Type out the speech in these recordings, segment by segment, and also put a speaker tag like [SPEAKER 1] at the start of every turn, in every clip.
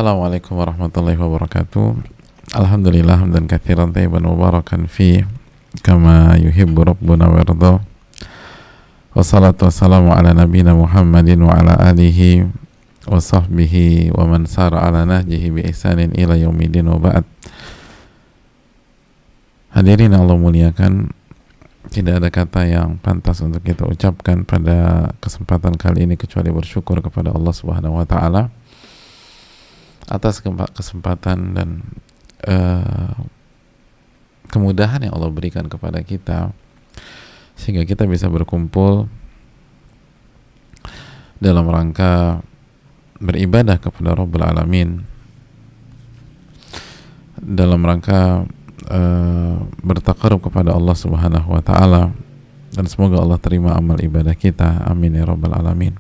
[SPEAKER 1] Assalamualaikum warahmatullahi wabarakatuh. Alhamdulillah hamdan katsiran thayyiban mubarakan fi kama yuhibbu rabbuna wa yarda. Wassalatu wassalamu ala nabiyyina Muhammadin wa ala alihi wa sahbihi wa man sara ala nahjihi bi ihsanin ila yaumidin wa ba'd. Hadirin Allah muliakan, tidak ada kata yang pantas untuk kita ucapkan pada kesempatan kali ini kecuali bersyukur kepada Allah Subhanahu wa taala atas kesempatan dan kemudahan yang Allah berikan kepada kita sehingga kita bisa berkumpul dalam rangka beribadah kepada Rabbul Alamin, dalam rangka bertakarub kepada Allah Subhanahu wa taala, dan semoga Allah terima amal ibadah kita, amin ya Rabbal Alamin.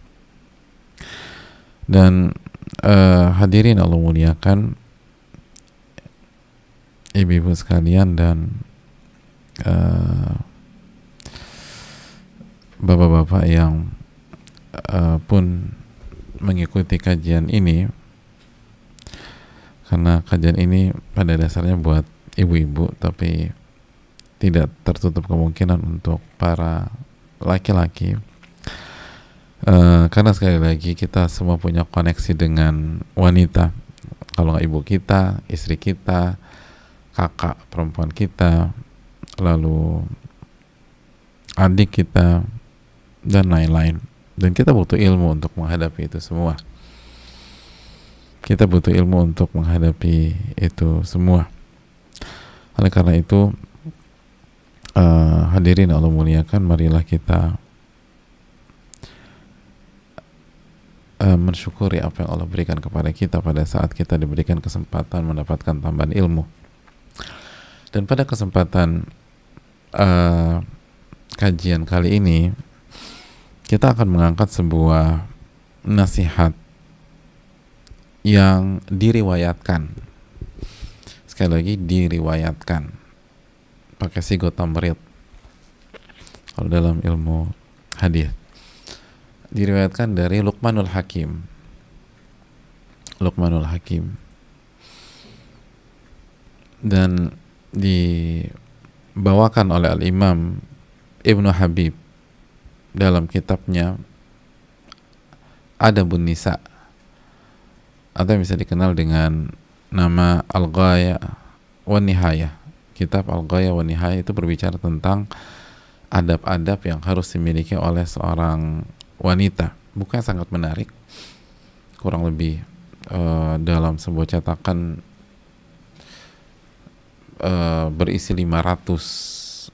[SPEAKER 1] Dan hadirin Allah muliakan, ibu-ibu sekalian dan bapak-bapak yang pun mengikuti kajian ini, karena kajian ini pada dasarnya buat ibu-ibu, tapi tidak tertutup kemungkinan untuk para laki-laki, karena sekali lagi kita semua punya koneksi dengan wanita. Kalau nggak ibu kita, istri kita, kakak perempuan kita, lalu adik kita, dan lain-lain. Dan kita butuh ilmu untuk menghadapi itu semua. Kita butuh ilmu untuk menghadapi itu semua. Oleh karena itu, hadirin Allah muliakan, marilah kita mensyukuri apa yang Allah berikan kepada kita pada saat kita diberikan kesempatan mendapatkan tambahan ilmu. Dan pada kesempatan kajian kali ini, kita akan mengangkat sebuah nasihat yang diriwayatkan. Sekali lagi, diriwayatkan pakai sigot tamrid kalau dalam ilmu hadis. Diriwayatkan dari Luqmanul Hakim. Luqmanul Hakim. Dan dibawakan oleh Al-Imam Ibnu Habib dalam kitabnya Adabun Nisa, atau yang bisa dikenal dengan nama Al-Ghaya wa Nihayah. Kitab Al-Ghaya wa Nihayah itu berbicara tentang adab-adab yang harus dimiliki oleh seorang wanita. Bukan sangat menarik, kurang lebih dalam sebuah cetakan berisi 532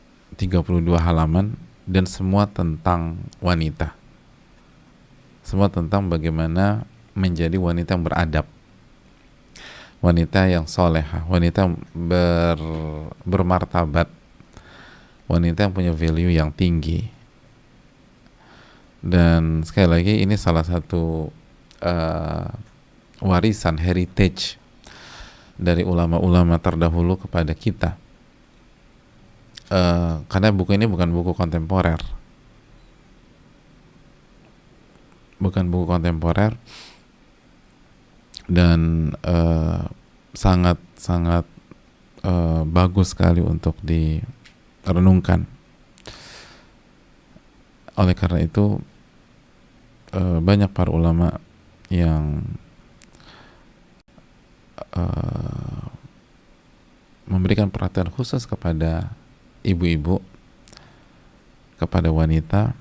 [SPEAKER 1] halaman, dan semua tentang wanita, semua tentang bagaimana menjadi wanita yang beradab, wanita yang solehah, wanita yang bermartabat, wanita yang punya value yang tinggi. Dan sekali lagi, ini salah satu warisan heritage dari ulama-ulama terdahulu kepada kita, karena buku ini bukan buku kontemporer, dan sangat bagus sekali untuk direnungkan. Oleh karena itu, banyak para ulama yang memberikan perhatian khusus kepada ibu-ibu, kepada wanita,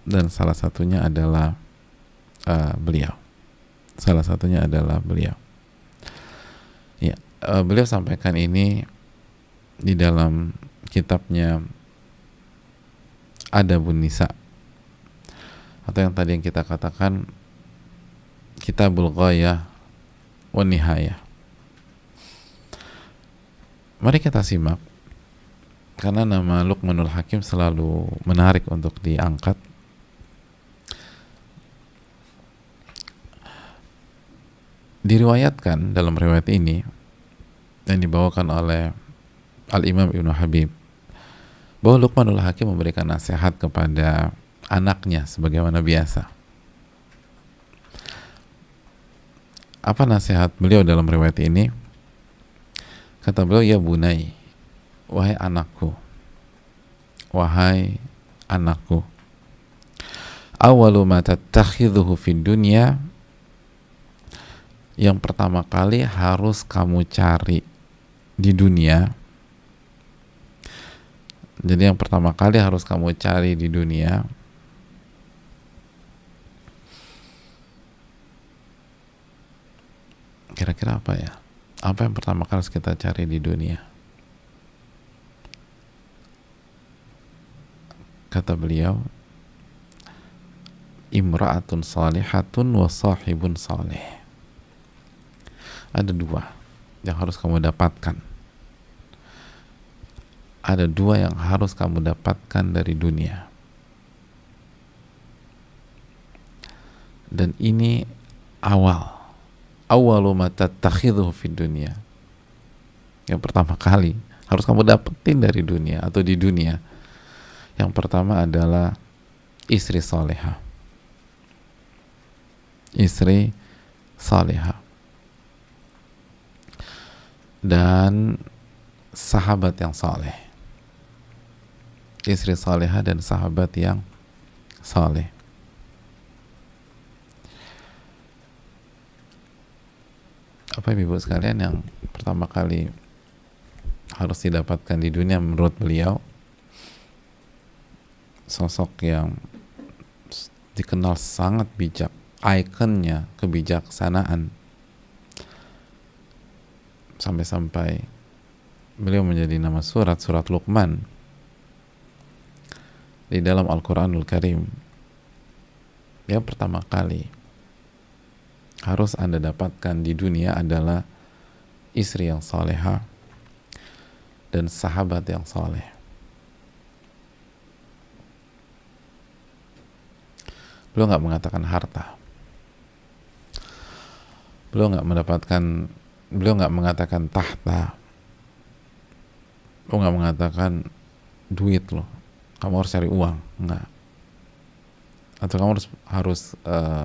[SPEAKER 1] dan salah satunya adalah beliau. Ya, beliau sampaikan ini di dalam kitabnya Adabun Nisa, atau yang tadi yang kita katakan Kitabul Ghayah wa Nihayah. Mari kita simak, karena nama Luqmanul Hakim selalu menarik untuk diangkat. Diriwayatkan dalam riwayat ini yang dibawakan oleh Al-Imam Ibnu Habib bahwa Luqmanul Hakim memberikan nasihat kepada anaknya sebagaimana biasa. Apa nasihat beliau dalam riwayat ini? Kata beliau, ya bunai, wahai anakku, wahai anakku, awalu ma tattakhidhuhu fid dunya, yang pertama kali harus kamu cari di dunia. Jadi yang pertama kali harus kamu cari di dunia kira-kira apa ya? Apa yang pertama kali harus kita cari di dunia? Kata beliau, imra'atun salihatun wa sahibun salih. Ada dua yang harus kamu dapatkan. Ada dua yang harus kamu dapatkan dari dunia. Dan ini awalu ma tattakhidhuhu fid dunya. Yang pertama kali harus kamu dapetin dari dunia atau di dunia. Yang pertama adalah istri salihah. Istri salihah. Dan sahabat yang saleh. Istri salihah dan sahabat yang saleh. Apa ibu sekalian yang pertama kali harus didapatkan di dunia menurut beliau? Sosok yang dikenal sangat bijak, ikonnya kebijaksanaan, sampai-sampai beliau menjadi nama surat Luqman di dalam Al-Quranul Karim. Yang pertama kali harus Anda dapatkan di dunia adalah istri yang salehah dan sahabat yang saleh. Beliau nggak mengatakan harta. Beliau nggak mengatakan tahta. Beliau nggak mengatakan duit loh. Kamu harus cari uang, enggak. Atau kamu harus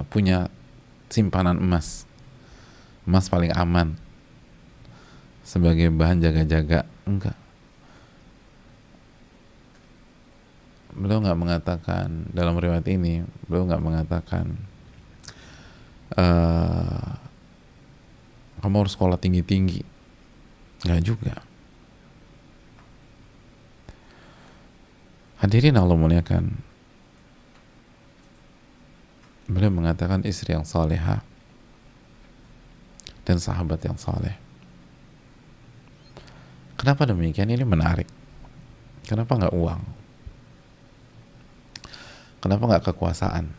[SPEAKER 1] punya simpanan emas paling aman sebagai bahan jaga-jaga, enggak. Beliau nggak mengatakan dalam riwayat ini, beliau nggak mengatakan kamu harus sekolah tinggi-tinggi, nggak juga. Hadirin Allah muliakan, beliau mengatakan istri yang salehah dan sahabat yang saleh. Kenapa demikian? Ini menarik. Kenapa nggak uang? Kenapa nggak kekuasaan?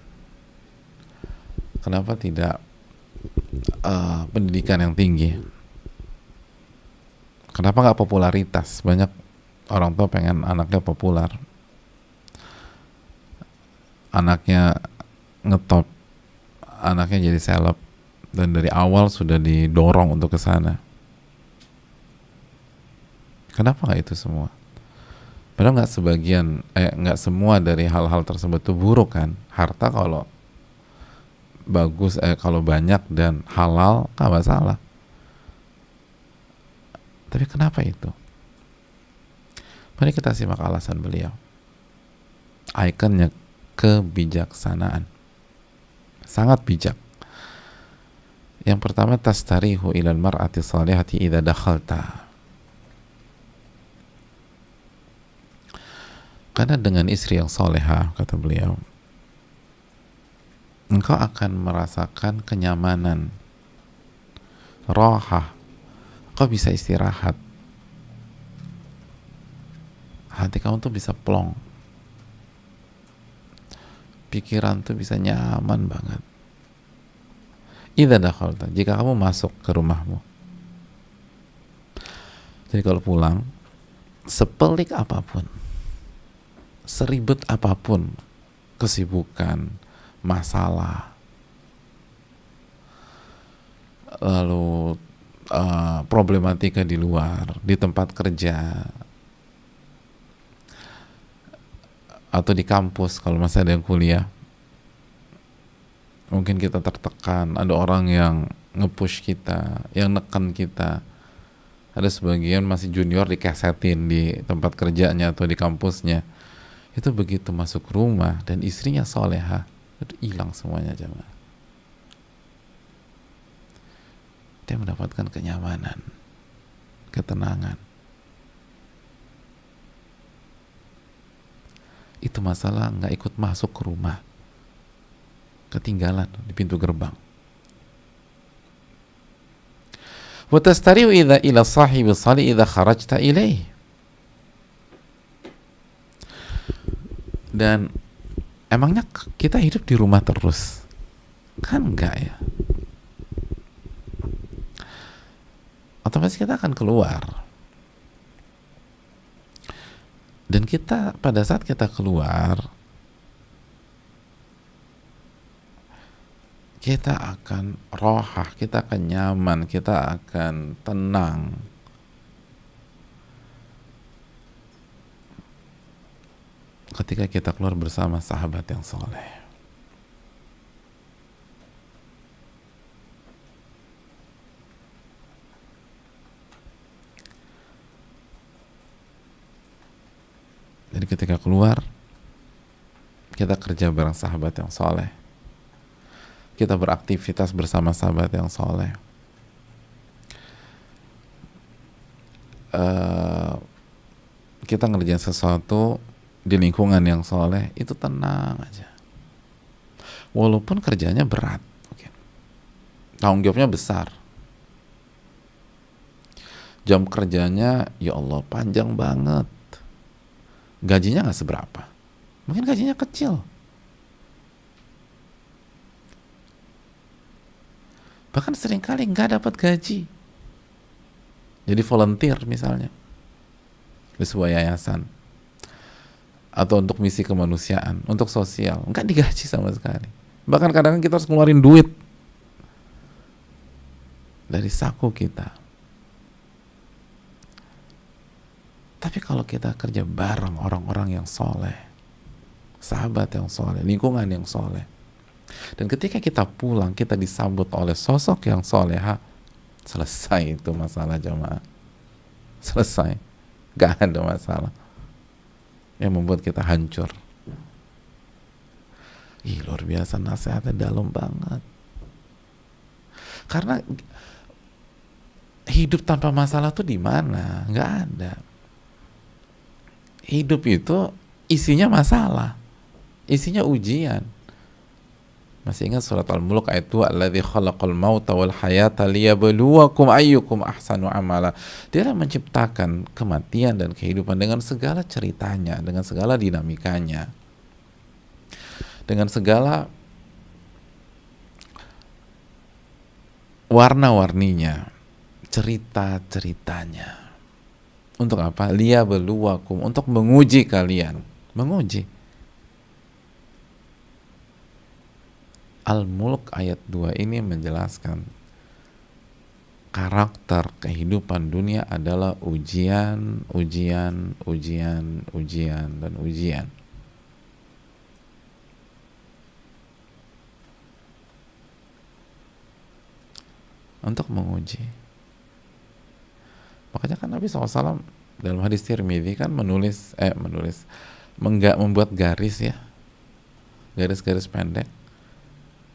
[SPEAKER 1] Kenapa tidak pendidikan yang tinggi? Kenapa nggak popularitas? Banyak orang tua pengen anaknya populer, anaknya ngetop, anaknya jadi seleb, dan dari awal sudah didorong untuk ke sana. Kenapa nggak itu semua? Padahal nggak semua dari hal-hal tersebut itu buruk kan. Harta kalau bagus, kalau banyak dan halal nggak masalah. Tapi kenapa itu? Mari kita simak alasan beliau. Ikonnya kebijaksanaan, sangat bijak. Yang pertama, tastarihu ilal mar'ati salihati idza dakhalta. Karena dengan istri yang solehah, kata beliau, engkau akan merasakan kenyamanan, rohah, engkau bisa istirahat, hati kamu tuh bisa plong, pikiran tuh bisa nyaman banget. Idza dakhalta, jika kamu masuk ke rumahmu. Jadi kalau pulang, sepelik apapun, seribet apapun kesibukan, masalah, lalu problematika di luar, di tempat kerja, atau di kampus kalau masih ada yang kuliah, mungkin kita tertekan, ada orang yang nge-push kita, yang neken kita. Ada sebagian masih junior dikesetin di tempat kerjanya atau di kampusnya. Itu begitu masuk rumah dan istrinya solehah, itu hilang semuanya jemaah. Dia mendapatkan kenyamanan, ketenangan. Itu masalah nggak ikut masuk ke rumah, ketinggalan di pintu gerbang. Wa tastari'u idza ila sahibi salih idza kharajta ilaih. Dan emangnya kita hidup di rumah terus? Kan enggak ya. Otomatis kita akan keluar. Dan kita pada saat kita keluar, kita akan rohah, kita akan nyaman, kita akan tenang. Ketika kita keluar bersama sahabat yang soleh. Jadi ketika keluar, kita kerja bareng sahabat yang soleh. Kita beraktivitas bersama sahabat yang soleh. Kita ngerjain sesuatu di lingkungan yang soleh, itu tenang aja. Walaupun kerjanya berat, tanggung jawabnya besar. Jam kerjanya, ya Allah, panjang banget. Gajinya nggak seberapa. Mungkin gajinya kecil. Bahkan seringkali nggak dapat gaji. Jadi volunteer misalnya di sebuah yayasan atau untuk misi kemanusiaan, untuk sosial, nggak digaji sama sekali. Bahkan kadang-kadang kita harus ngeluarin duit dari saku kita. Tapi kalau kita kerja bareng orang-orang yang soleh, sahabat yang soleh, lingkungan yang soleh, dan ketika kita pulang, kita disambut oleh sosok yang soleha, selesai itu masalah jamaah. Selesai. Gak ada masalah yang membuat kita hancur. Ih, luar biasa, nasihatnya dalam banget. Karena hidup tanpa masalah tuh di mana? Gak ada. Hidup itu isinya masalah, isinya ujian. Masih ingat surat Al-Mulk ayat 2, alladzi khalaqal mauta wal hayata liyabluwakum ayyukum ahsanu amala. Dia yang menciptakan kematian dan kehidupan dengan segala ceritanya, dengan segala dinamikanya, dengan segala warna-warninya, cerita-ceritanya. Untuk apa? Liyabluwakum, untuk menguji kalian. Menguji. Al-Mulk ayat 2 ini menjelaskan karakter kehidupan dunia adalah ujian, ujian, ujian, ujian, dan ujian. Untuk menguji. Makanya kan Nabi SAW dalam hadis Tirmidzi kan membuat garis ya, garis-garis pendek,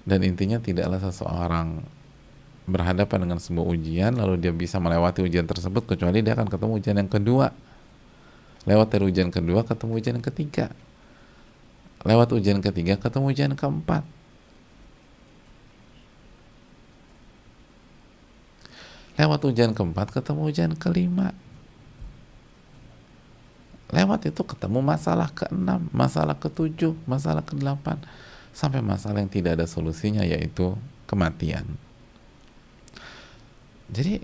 [SPEAKER 1] dan intinya tidaklah seseorang berhadapan dengan sebuah ujian lalu dia bisa melewati ujian tersebut kecuali dia akan ketemu ujian yang kedua. Lewat dari ujian kedua ketemu ujian yang ketiga, lewat ujian ketiga ketemu ujian keempat. Lewat ujian keempat ketemu ujian kelima. Lewat itu ketemu masalah ke-6, masalah ke-7, masalah ke-8, sampai masalah yang tidak ada solusinya, yaitu kematian. Jadi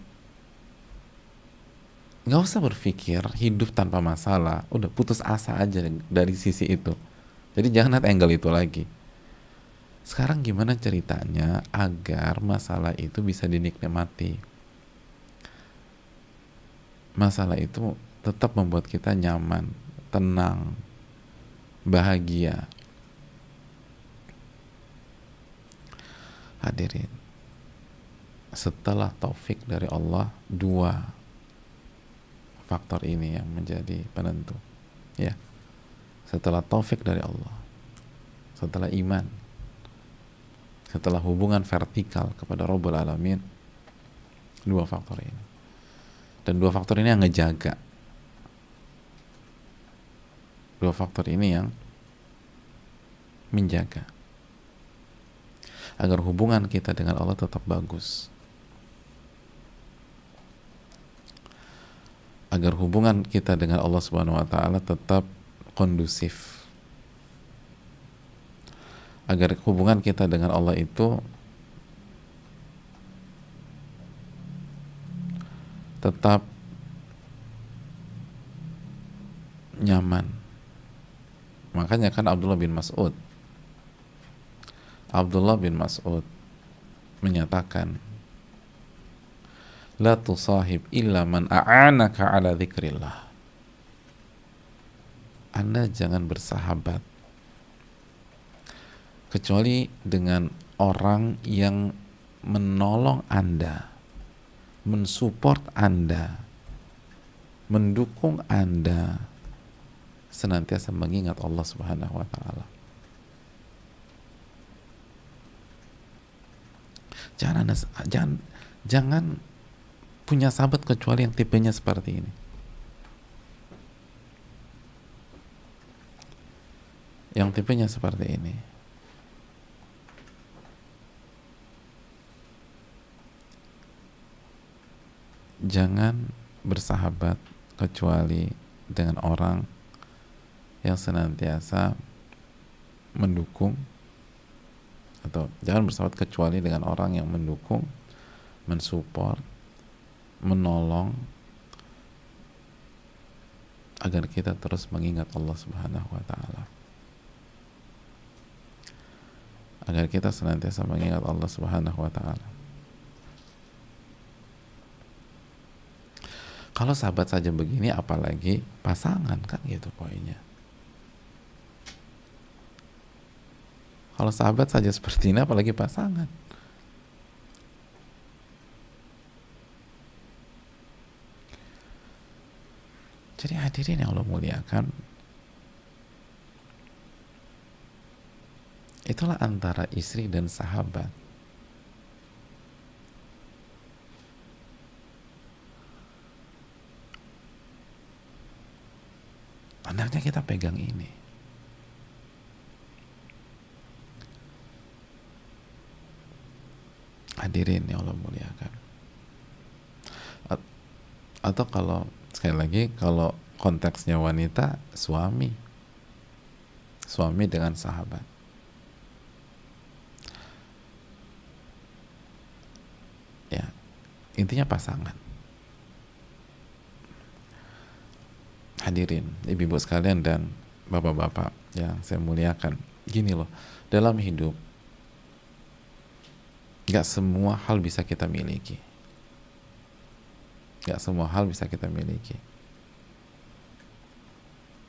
[SPEAKER 1] nggak usah berpikir hidup tanpa masalah, udah putus asa aja dari sisi itu. Jadi jangan lihat angle itu lagi. Sekarang gimana ceritanya agar masalah itu bisa dinikmati? Masalah itu tetap membuat kita nyaman, tenang, bahagia. Hadirin, setelah taufik dari Allah, dua faktor ini yang menjadi penentu. Ya, setelah taufik dari Allah, setelah iman, setelah hubungan vertikal kepada Rabbul Alamin, dua faktor ini. Dan dua faktor ini yang ngejaga. Dua faktor ini yang menjaga agar hubungan kita dengan Allah tetap bagus, agar hubungan kita dengan Allah Subhanahu wa taala tetap kondusif, agar hubungan kita dengan Allah itu tetap nyaman. Makanya kan Abdullah bin Mas'ud menyatakan, la tusahib illa man a'anaka ala dzikrillah. Anda jangan bersahabat kecuali dengan orang yang menolong Anda, mensupport Anda, mendukung Anda senantiasa mengingat Allah Subhanahu wa taala. Jangan punya sahabat kecuali yang tipenya seperti ini. Yang tipenya seperti ini. Jangan bersahabat kecuali dengan orang yang senantiasa mendukung, atau jangan bersahabat kecuali dengan orang yang mendukung, mensupport, menolong agar kita terus mengingat Allah Subhanahu wa taala. Agar kita senantiasa mengingat Allah Subhanahu wa taala. Kalau sahabat saja begini, apalagi pasangan, kan gitu poinnya. Kalau sahabat saja seperti ini, apalagi pasangan. Jadi hadirin yang Allah muliakan, itulah antara istri dan sahabat. Hendaknya kita pegang ini. Hadirin yang Allah muliakan. Atau kalau sekali lagi, kalau konteksnya wanita, suami dengan sahabat. Ya, intinya pasangan. Hadirin, ibu-ibu sekalian dan bapak-bapak yang saya muliakan, gini loh, dalam hidup gak semua hal bisa kita miliki. Gak semua hal bisa kita miliki.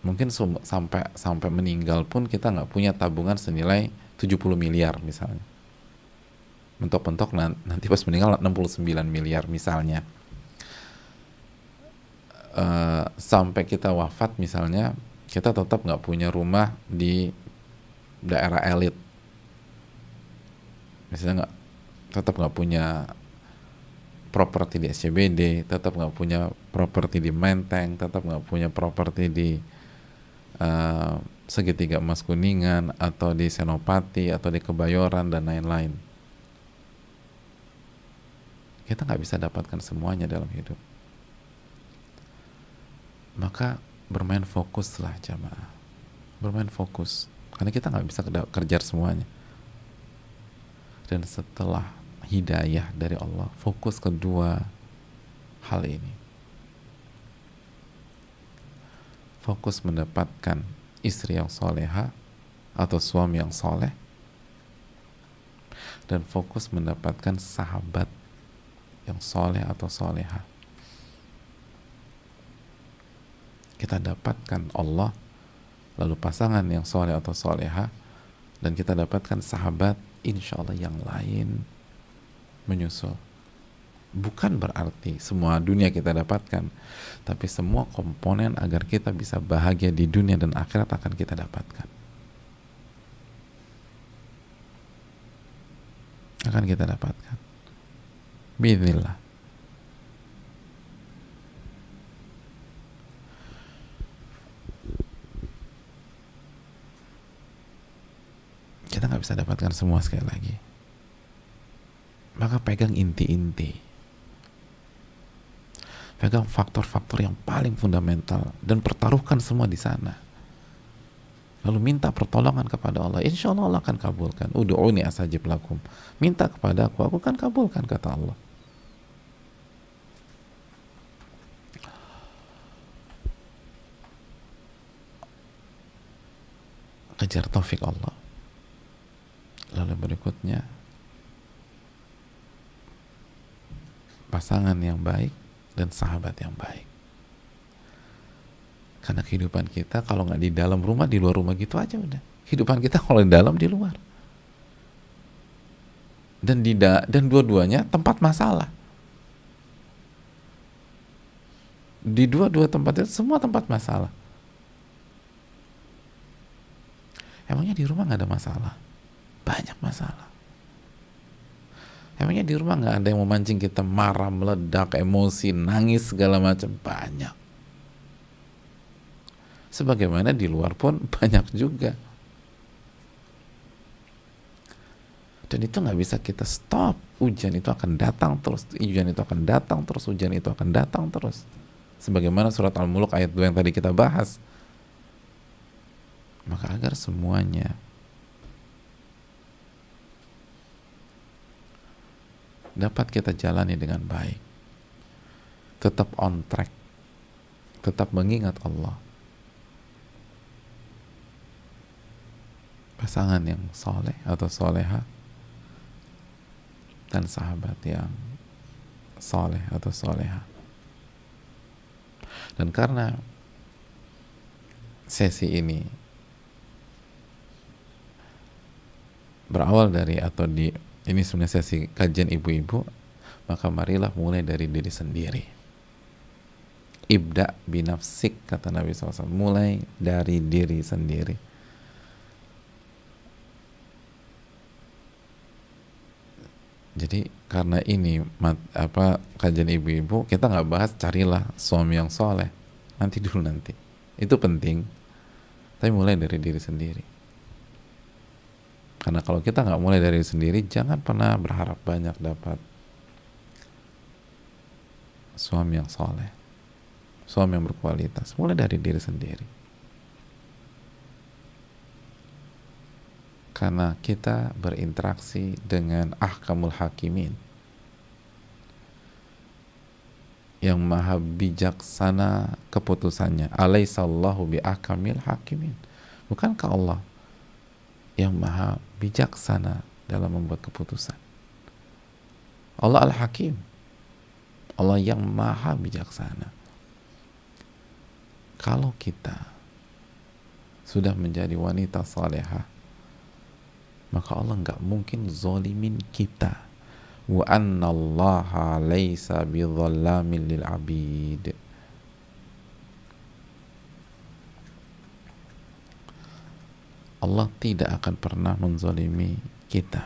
[SPEAKER 1] Mungkin sampai meninggal pun kita gak punya tabungan senilai 70 miliar misalnya. Mentok-mentok nanti pas meninggal 69 miliar misalnya. Sampai kita wafat misalnya, kita tetap nggak punya rumah di daerah elit, misalnya tetap nggak punya properti di SCBD, tetap nggak punya properti di Menteng, tetap nggak punya properti di Segitiga Emas Kuningan, atau di Senopati, atau di Kebayoran, dan lain-lain. Kita nggak bisa dapatkan semuanya dalam hidup. Maka bermain fokuslah jamaah, bermain fokus, karena kita nggak bisa kejar semuanya. Dan setelah hidayah dari Allah, fokus kedua hal ini, fokus mendapatkan istri yang soleha atau suami yang soleh, dan fokus mendapatkan sahabat yang soleh atau soleha. Kita dapatkan Allah, lalu pasangan yang soleh atau soleha, dan kita dapatkan sahabat, insya Allah yang lain menyusul. Bukan berarti semua dunia kita dapatkan, tapi semua komponen agar kita bisa bahagia di dunia dan akhirat akan kita dapatkan. Akan kita dapatkan. Bismillah. Kita nggak bisa dapatkan semua sekali lagi. Maka pegang inti-inti. Pegang faktor-faktor yang paling fundamental dan pertaruhkan semua di sana. Lalu minta pertolongan kepada Allah. Insya Allah Allah akan kabulkan. Udu'uni astajib lakum. Minta kepada aku akan kabulkan, kata Allah. Kejar taufik Allah. Lalu berikutnya, pasangan yang baik dan sahabat yang baik. Karena kehidupan kita kalau nggak di dalam rumah, di luar rumah gitu aja udah. Kehidupan kita kalau di dalam, di luar. Dan dua-duanya tempat masalah. Di dua-dua tempat itu semua tempat masalah. Emangnya di rumah nggak ada masalah? Banyak masalah. Emangnya di rumah nggak ada yang memancing kita marah, meledak, emosi, nangis, segala macam? Banyak. Sebagaimana di luar pun banyak juga. Dan itu nggak bisa kita stop. Ujian itu akan datang terus. Ujian itu akan datang terus. Ujian itu akan datang terus. Sebagaimana surat Al-Mulk ayat 2 yang tadi kita bahas. Maka agar semuanya dapat kita jalani dengan baik, tetap on track, tetap mengingat Allah, pasangan yang soleh atau soleha, dan sahabat yang soleh atau soleha. Dan karena sesi ini berawal dari atau ini sebenarnya sesi kajian ibu-ibu, maka marilah mulai dari diri sendiri. Ibda binafsik, kata Nabi SAW. Mulai dari diri sendiri. Jadi karena ini kajian ibu-ibu, kita nggak bahas carilah suami yang soleh. Nanti dulu nanti. Itu penting. Tapi mulai dari diri sendiri. Karena kalau kita nggak mulai dari sendiri, jangan pernah berharap banyak dapat suami yang soleh, suami yang berkualitas. Mulai dari diri sendiri. Karena kita berinteraksi dengan ahkamul hakimin, yang maha bijaksana keputusannya. Alaihissallahu bi ahkamil hakimin. Bukankah Allah yang maha bijaksana dalam membuat keputusan? Allah Al-Hakim, Allah yang maha bijaksana. Kalau kita sudah menjadi wanita salehah, maka Allah nggak mungkin zolimin kita. Wa annallaha laisa bidzallamin lil abid. Allah tidak akan pernah menzalimi kita.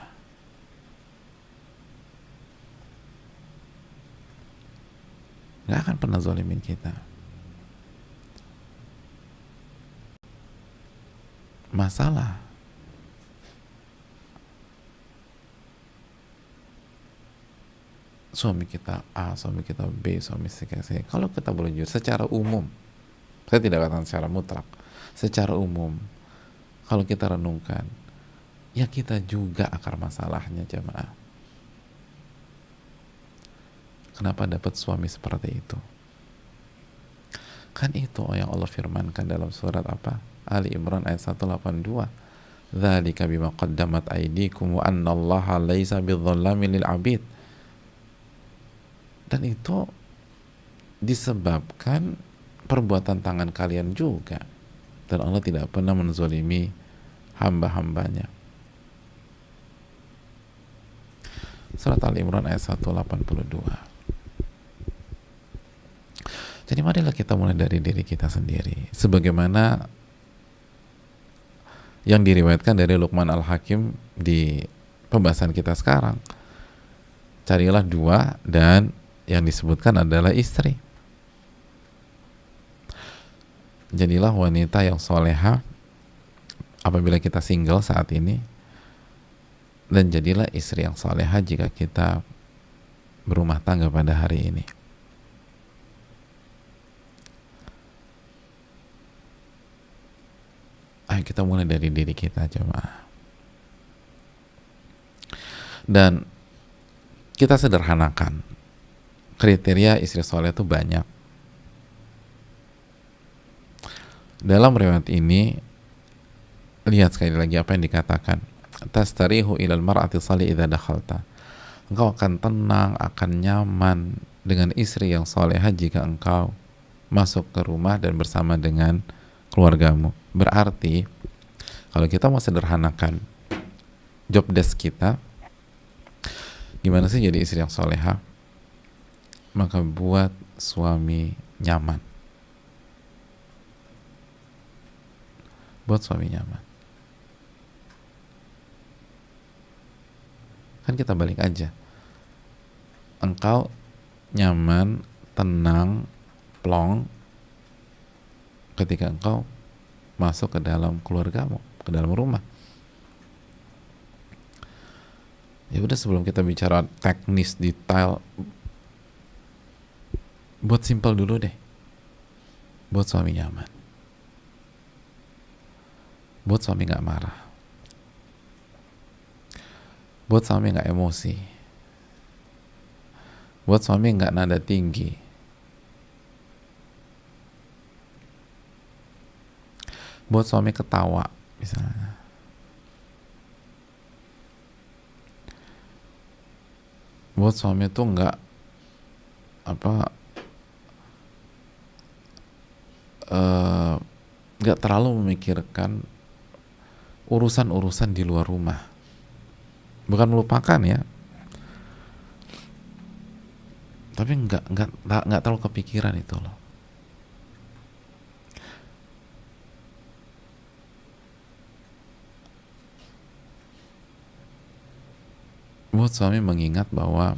[SPEAKER 1] Nggak akan pernah zalimin kita. Masalah suami kita A, suami kita B, suami kita C, kalau kita boleh jujur secara umum, saya tidak katakan secara mutlak, secara umum, kalau kita renungkan, ya kita juga akar masalahnya, jamaah. Kenapa dapat suami seperti itu? Kan itu yang Allah firmankan dalam surat apa? Ali Imran ayat 182. Dzalika bima qaddamat aydikum wa annallaha laisa bidzallamin lil abid. Dan itu disebabkan perbuatan tangan kalian juga. Dan Allah tidak pernah menzalimi hamba-hambanya. Surat Al-Imran ayat 182. Jadi marilah kita mulai dari diri kita sendiri, sebagaimana yang diriwayatkan dari Luqman Al-Hakim di pembahasan kita sekarang. Carilah dua, dan yang disebutkan adalah istri. Jadilah wanita yang soleha apabila kita single saat ini, dan jadilah istri yang soleha jika kita berumah tangga pada hari ini. Ayo kita mulai dari diri kita, jemaah. Dan kita sederhanakan kriteria istri soleh itu banyak. Dalam riwayat ini, lihat sekali lagi apa yang dikatakan, tastarihu ilal mar'ati salih idza dakhalta. Engkau akan tenang, akan nyaman dengan istri yang soleha jika engkau masuk ke rumah dan bersama dengan keluargamu. Berarti kalau kita mau sederhanakan job desk kita, gimana sih jadi istri yang soleha? Maka buat suami nyaman. Buat suami nyaman. Kan kita balik aja. Engkau nyaman, tenang, plong ketika engkau masuk ke dalam keluargamu, ke dalam rumah. Ya udah, sebelum kita bicara teknis detail, buat simpel dulu deh. Buat suami nyaman. Buat suami gak marah. Buat suami gak emosi. Buat suami gak nada tinggi. Buat suami ketawa misalnya. Buat suami tuh nggak nggak terlalu memikirkan urusan-urusan di luar rumah. Bukan melupakan ya, tapi nggak terlalu kepikiran itu loh. Buat suami mengingat bahwa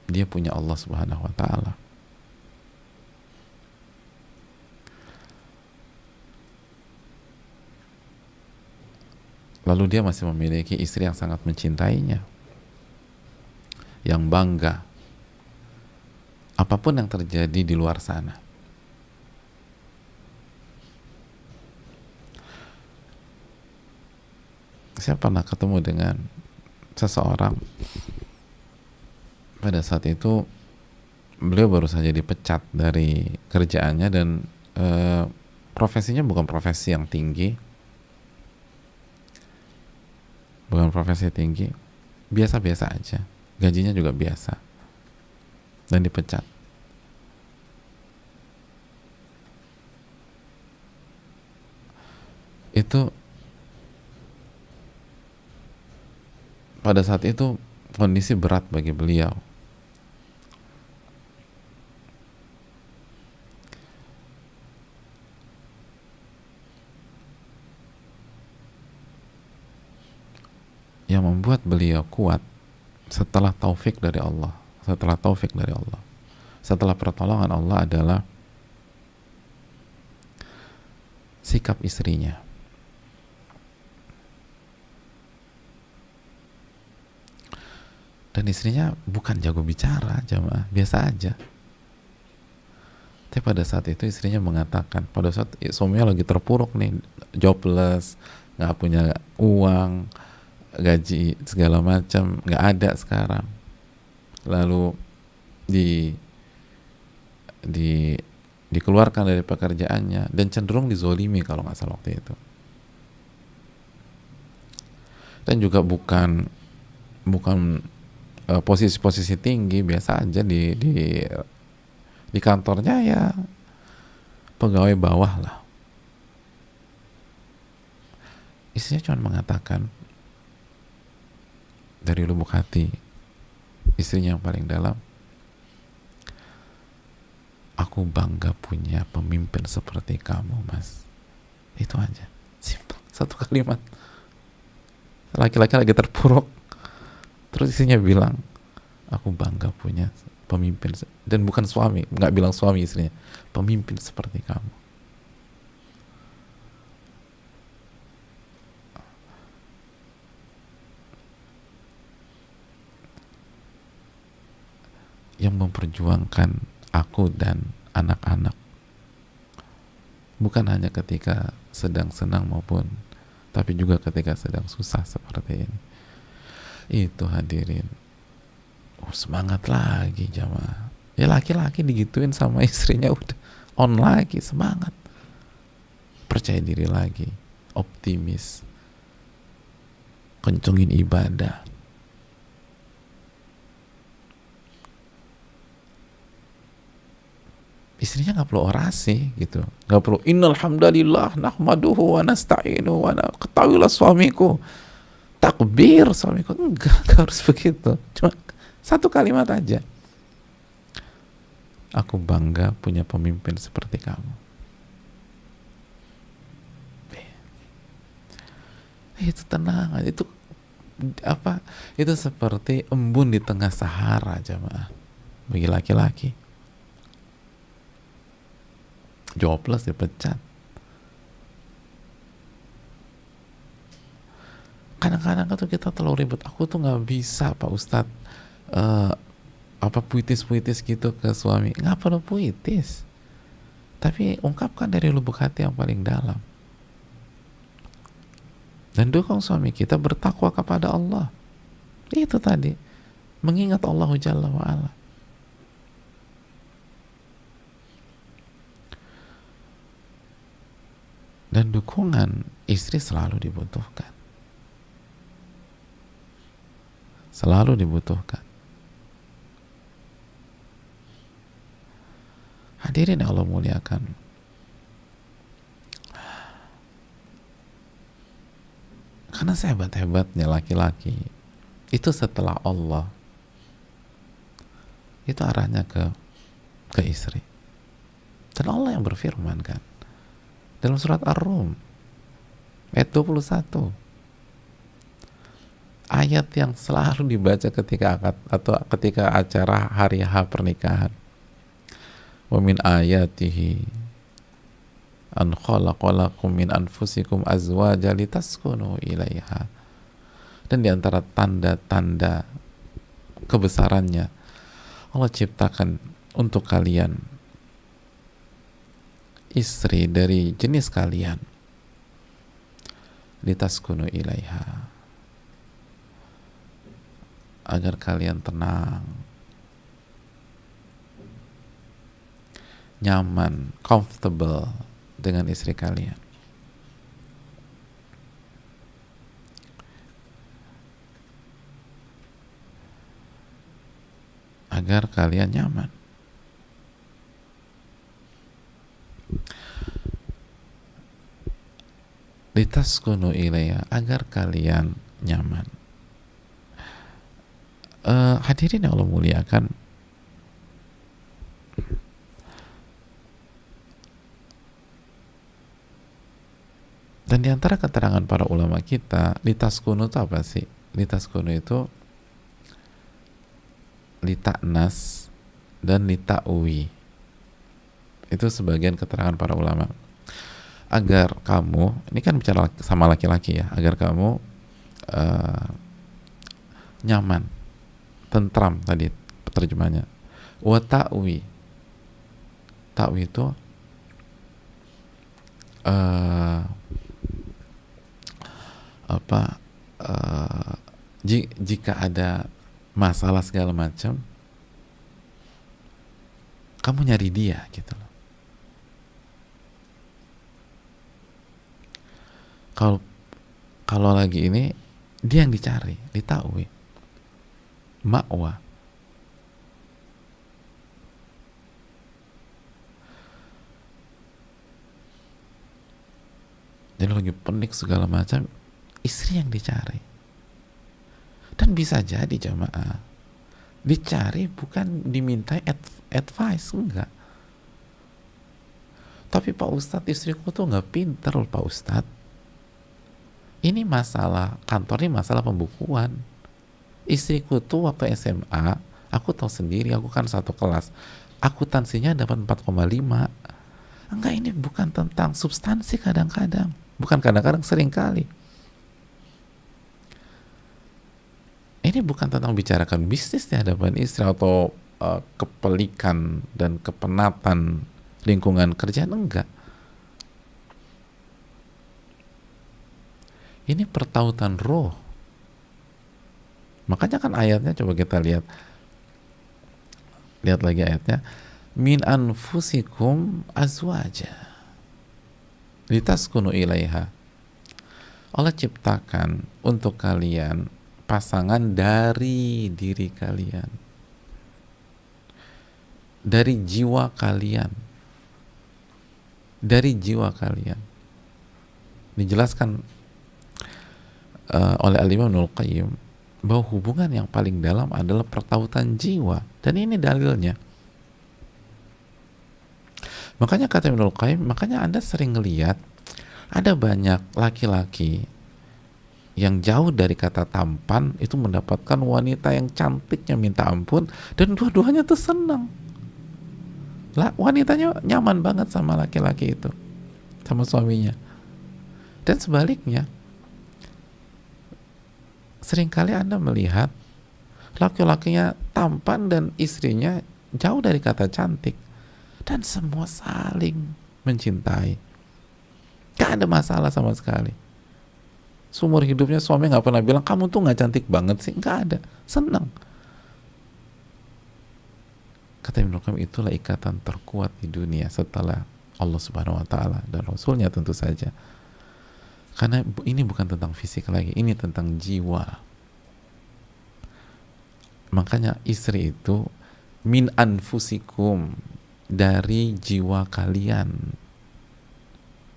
[SPEAKER 1] dia punya Allah Subhanahu wa Ta'ala. Lalu dia masih memiliki istri yang sangat mencintainya, yang bangga apapun yang terjadi di luar sana. Saya pernah ketemu dengan seseorang, pada saat itu beliau baru saja dipecat dari kerjaannya, dan profesinya bukan profesi yang tinggi, bukan profesi tinggi, biasa-biasa aja, gajinya juga biasa, dan dipecat. Itu pada saat itu kondisi berat bagi beliau. Yang membuat beliau kuat setelah taufik dari Allah, setelah pertolongan Allah, adalah sikap istrinya. Dan istrinya bukan jago bicara, jamaah, biasa aja. Tapi pada saat itu istrinya mengatakan, pada saat suaminya lagi terpuruk nih, jobless, nggak punya uang, gaji segala macam nggak ada sekarang, lalu dikeluarkan dari pekerjaannya dan cenderung dizolimi kalau nggak salah waktu itu, dan juga bukan posisi-posisi tinggi, biasa aja di kantornya, ya pegawai bawah lah. Istrinya cuma mengatakan dari lubuk hati, istrinya yang paling dalam, aku bangga punya pemimpin seperti kamu, Mas. Itu aja, simple, satu kalimat. Laki-laki lagi terpuruk, terus istrinya bilang, aku bangga punya pemimpin, dan bukan suami, nggak bilang suami istrinya, pemimpin seperti kamu. Yang memperjuangkan aku dan anak-anak, bukan hanya ketika sedang senang maupun, tapi juga ketika sedang susah seperti ini. Itu hadirin, semangat lagi jamaah. Ya laki-laki digituin sama istrinya udah on lagi, semangat, percaya diri lagi, optimis, kencungin ibadah. Istrinya nggak perlu orasi gitu, nggak perlu innal hamdalillah nahmaduhu wa nasta'inu wa ketahuilah suamiku takbir suamiku, enggak harus begitu, cuma satu kalimat aja, aku bangga punya pemimpin seperti kamu. Itu tenang aja, itu apa, itu seperti embun di tengah Sahara jamaah bagi laki-laki. Jobless, dipecat. Kadang-kadang tuh kita terlalu ribet, aku tuh nggak bisa Pak Ustadz apa puitis-puitis gitu ke suami. Nggak perlu puitis, tapi ungkapkan dari lubuk hati yang paling dalam, dan dukung suami kita bertakwa kepada Allah. Itu tadi, mengingat Allah Jalla wa'ala. Dan dukungan istri selalu dibutuhkan, selalu dibutuhkan. Hadirin yang Allah muliakan, karena sehebat-hebatnya laki-laki itu setelah Allah, itu arahnya ke istri. Dan Allah yang berfirman kan dalam surat Ar-Rum ayat 21, ayat yang selalu dibaca ketika akad atau ketika acara hari H pernikahan. Wa min ayatihi an khalaqalakum min anfusikum azwaja litaskunu ilaiha. Dan di antara tanda-tanda kebesarannya, Allah ciptakan untuk kalian istri dari jenis kalian, litaskunu ilaiha, agar kalian tenang, nyaman, comfortable dengan istri kalian. Agar kalian nyaman. Litaskunu ilaiha, agar kalian nyaman. Hadirin yang Allah muliakan, dan diantara keterangan para ulama kita, litaskunu itu apa sih? Litaskunu itu litaknas dan lita'wi. Itu sebagian keterangan para ulama. Agar kamu, ini kan bicara sama laki-laki ya, agar kamu nyaman, tentram tadi terjemahnya. Wa ta'wi, ta'wi itu jika ada masalah segala macam, kamu nyari dia gitu loh. Kalau lagi ini dia yang dicari, dita'wi, ma'wa. Jadi lagi penik segala macam, istri yang dicari. Dan bisa jadi jamaah, dicari bukan diminta advice, enggak, Tapi Pak Ustadz, istriku tuh nggak pinter loh Pak Ustadz. Ini masalah kantor, ini masalah pembukuan. Istriku tuh waktu SMA, aku tahu sendiri, aku kan satu kelas, akuntansinya dapat 4,5. Enggak, ini bukan tentang substansi kadang-kadang. Bukan kadang-kadang, sering kali. Ini bukan tentang bicarakan bisnis di hadapan istri atau kepelikan dan kepenatan lingkungan kerja, enggak. Ini pertautan roh. Makanya kan ayatnya, coba kita lihat lagi ayatnya, min anfusikum azwaja litaskunu ilaiha. Allah ciptakan untuk kalian pasangan dari diri kalian, dari jiwa kalian, dari jiwa kalian. Dijelaskan oleh Al-Imam Ibnul Qayyim bahwa hubungan yang paling dalam adalah pertautan jiwa, dan ini dalilnya. Makanya kata Ibnul Qayyim, makanya Anda sering ngelihat ada banyak laki-laki yang jauh dari kata tampan itu mendapatkan wanita yang cantiknya minta ampun, dan dua-duanya tuh senang. Wanitanya nyaman banget sama laki-laki itu, sama suaminya. Dan sebaliknya, seringkali Anda melihat laki-lakinya tampan dan istrinya jauh dari kata cantik, dan semua saling mencintai. Gak ada masalah sama sekali. Seumur hidupnya suami gak pernah bilang, kamu tuh gak cantik banget sih. Gak ada. Senang. Kata Ibnu Qayyim, itulah ikatan terkuat di dunia setelah Allah Subhanahu wa Ta'ala dan Rasulnya tentu saja. Karena ini bukan tentang fisik lagi, ini tentang jiwa. Makanya istri itu min anfusikum, dari jiwa kalian,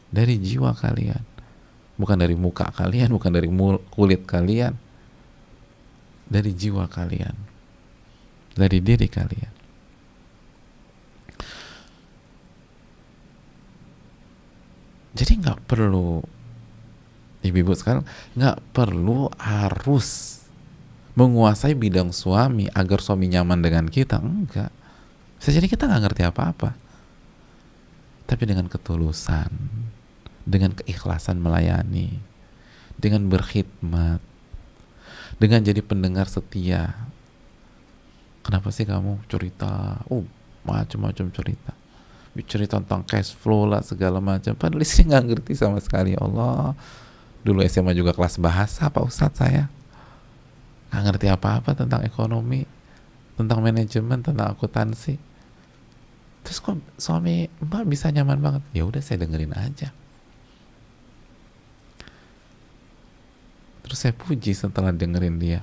[SPEAKER 1] dari jiwa kalian, bukan dari muka kalian, bukan dari kulit kalian, dari jiwa kalian, dari diri kalian. Jadi nggak perlu, ibu-ibu sekarang nggak perlu harus menguasai bidang suami agar suami nyaman dengan kita, enggak. Bisa jadi kita nggak ngerti apa-apa, tapi dengan ketulusan, dengan keikhlasan melayani, dengan berkhidmat, dengan jadi pendengar setia. Kenapa sih kamu cerita? Macam-macam cerita tentang cash flow lah segala macam. Padahal istri nggak ngerti sama sekali. Allah, dulu SMA juga kelas bahasa Pak Ustadz, saya nggak ngerti apa-apa tentang ekonomi, tentang manajemen, tentang akuntansi. Terus kok suami Mbak bisa nyaman banget? Ya udah, saya dengerin aja. Terus saya puji setelah dengerin dia.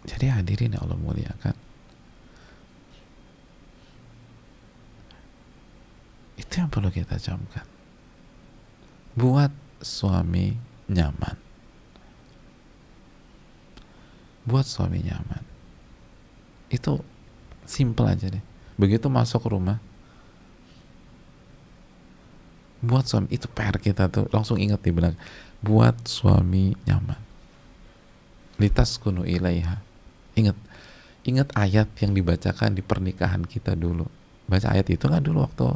[SPEAKER 1] Jadi hadirin yang Allah muliakan, itu yang perlu kita camkan. Buat suami nyaman. Buat suami nyaman. Itu simple aja deh. Begitu masuk rumah, buat suami, itu PR kita tuh, langsung ingat di benak, buat suami nyaman. Litaskunu ilaiha. Ingat ayat yang dibacakan di pernikahan kita dulu. Baca ayat itu nggak dulu waktu,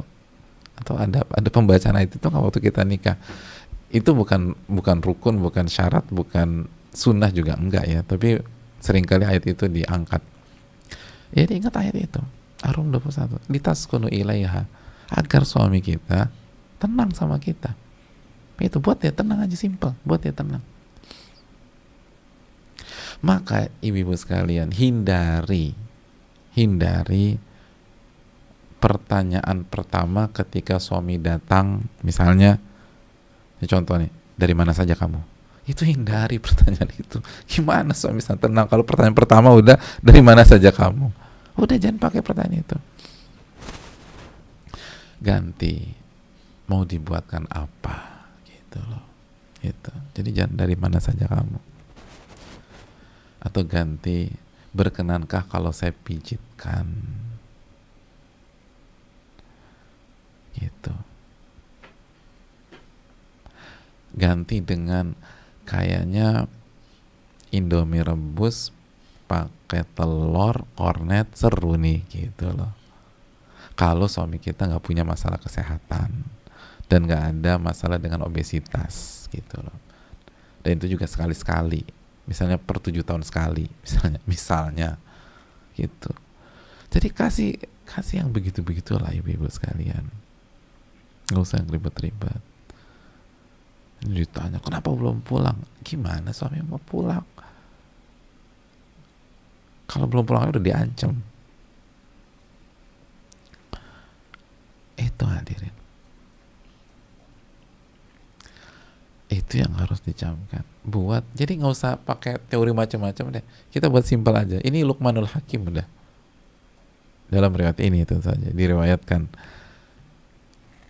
[SPEAKER 1] atau ada pembacaan ayat itu nggak waktu kita nikah? Itu bukan rukun, bukan syarat, bukan sunnah juga enggak ya, tapi seringkali ayat itu diangkat. Ya, ingat ayat itu, Ar-Rum 21, litaskunu ilaiha, agar suami kita tenang sama kita. Itu buat dia tenang aja, simple, buat dia tenang. Maka ibu-ibu sekalian, hindari pertanyaan pertama ketika suami datang, misalnya, ini contoh nih, dari mana saja kamu? Itu hindari pertanyaan itu. Gimana suami bisa tenang kalau pertanyaan pertama udah dari mana saja kamu? Udah, jangan pakai pertanyaan itu. Ganti, mau dibuatkan apa? Gitu loh. Gitu. Jadi jangan dari mana saja kamu. Atau ganti, berkenankah kalau saya pijitkan, gitu. Ganti dengan, kayaknya Indomie rebus pakai telur kornet seru nih, gitu loh. Kalau suami kita nggak punya masalah kesehatan dan nggak ada masalah dengan obesitas, gitu loh. Dan itu juga sekali-sekali, misalnya per 7 tahun sekali, misalnya gitu. Jadi kasih yang begitu-begitulah ibu-ibu sekalian, nggak usah yang ribet-ribet. Ditanya kenapa belum pulang, gimana suami mau pulang kalau belum pulang udah diancam. Itu hadirin, itu yang harus dicamkan. Jadi nggak usah pakai teori macam-macam deh, kita buat simpel aja. Ini Luqmanul Hakim udah dalam riwayat ini itu saja diriwayatkan,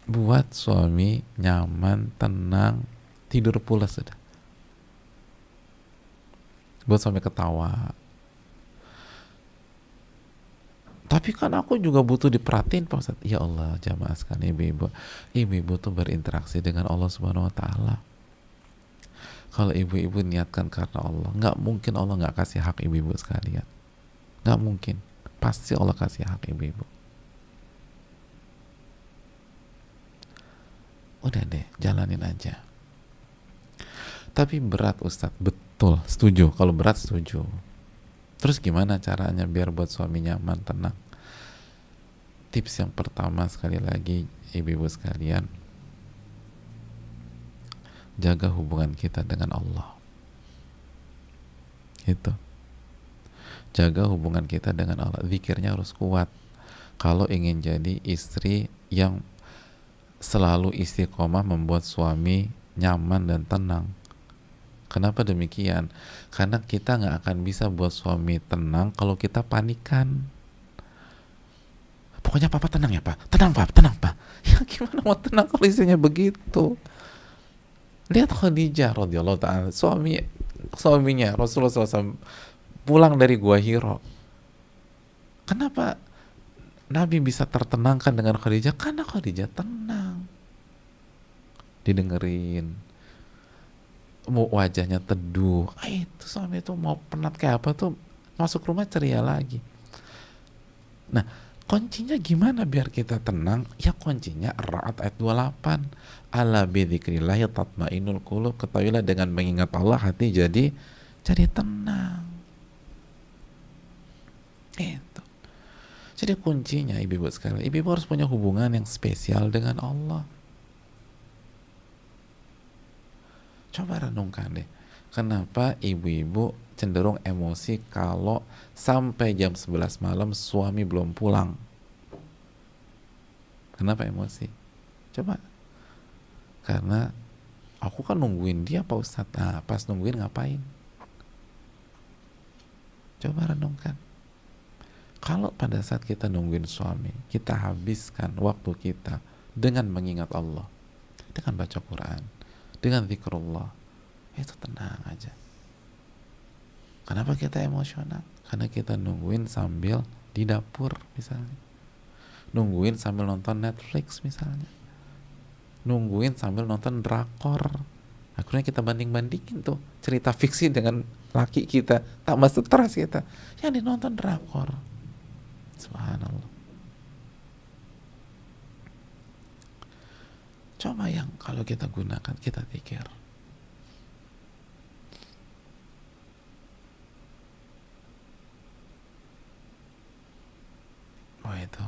[SPEAKER 1] buat suami nyaman, tenang, tidur pulas sudah. Buat suami ketawa. Tapi kan aku juga butuh diperhatiin Pak Ustadz. Ya Allah, jamaah sekalian, ibu-ibu tuh berinteraksi dengan Allah Subhanahu Wa Taala. Kalau ibu-ibu niatkan karena Allah, nggak mungkin Allah nggak kasih hak ibu-ibu sekalian. Nggak mungkin, pasti Allah kasih hak ibu-ibu. Udah deh, jalanin aja. Tapi berat Ustadz, betul, setuju. Kalau berat setuju. Terus gimana caranya biar buat suami nyaman, tenang? Tips yang pertama, sekali lagi ibu-ibu sekalian, jaga hubungan kita dengan Allah. Itu. Jaga hubungan kita dengan Allah. Zikirnya harus kuat. Kalau ingin jadi istri yang selalu istiqomah membuat suami nyaman dan tenang. Kenapa demikian? Karena kita nggak akan bisa buat suami tenang kalau kita panikan. Pokoknya papa tenang ya pak, tenang pak. Ya gimana mau tenang kalau istrinya begitu? Lihat Khadijah radhiyallahu ta'ala, suaminya Rasulullah SAW pulang dari Gua Hiro. Kenapa Nabi bisa tertenangkan dengan Khadijah? Karena Khadijah tenang, didengerin, wajahnya teduh. Itu suami itu mau penat kayak apa tuh masuk rumah ceria lagi. Nah, kuncinya gimana biar kita tenang? Ya kuncinya Ar-Ra'd ayat 28. Ala bidzikrillah tatmainul qulub. Ketahuilah dengan mengingat Allah hati jadi tenang. Itu. Jadi kuncinya ibu-ibu sekalian, ibu-ibu harus punya hubungan yang spesial dengan Allah. Coba renungkan deh, kenapa ibu-ibu cenderung emosi kalau sampai jam 11 malam suami belum pulang? Kenapa emosi? Coba. Karena aku kan nungguin dia Pak Ustadz. Nah, pas nungguin ngapain? Coba renungkan. Kalau pada saat kita nungguin suami, kita habiskan waktu kita dengan mengingat Allah, dengan baca Quran, dengan zikrullah, itu tenang aja. Kenapa kita emosional? Karena kita nungguin sambil di dapur misalnya, nungguin sambil nonton Netflix misalnya, nungguin sambil nonton drakor. Akhirnya kita banding-bandingin tuh cerita fiksi dengan laki kita, tambah stres kita yang dinonton drakor. Subhanallah. Coba yang kalau kita gunakan, kita pikir, oh itu,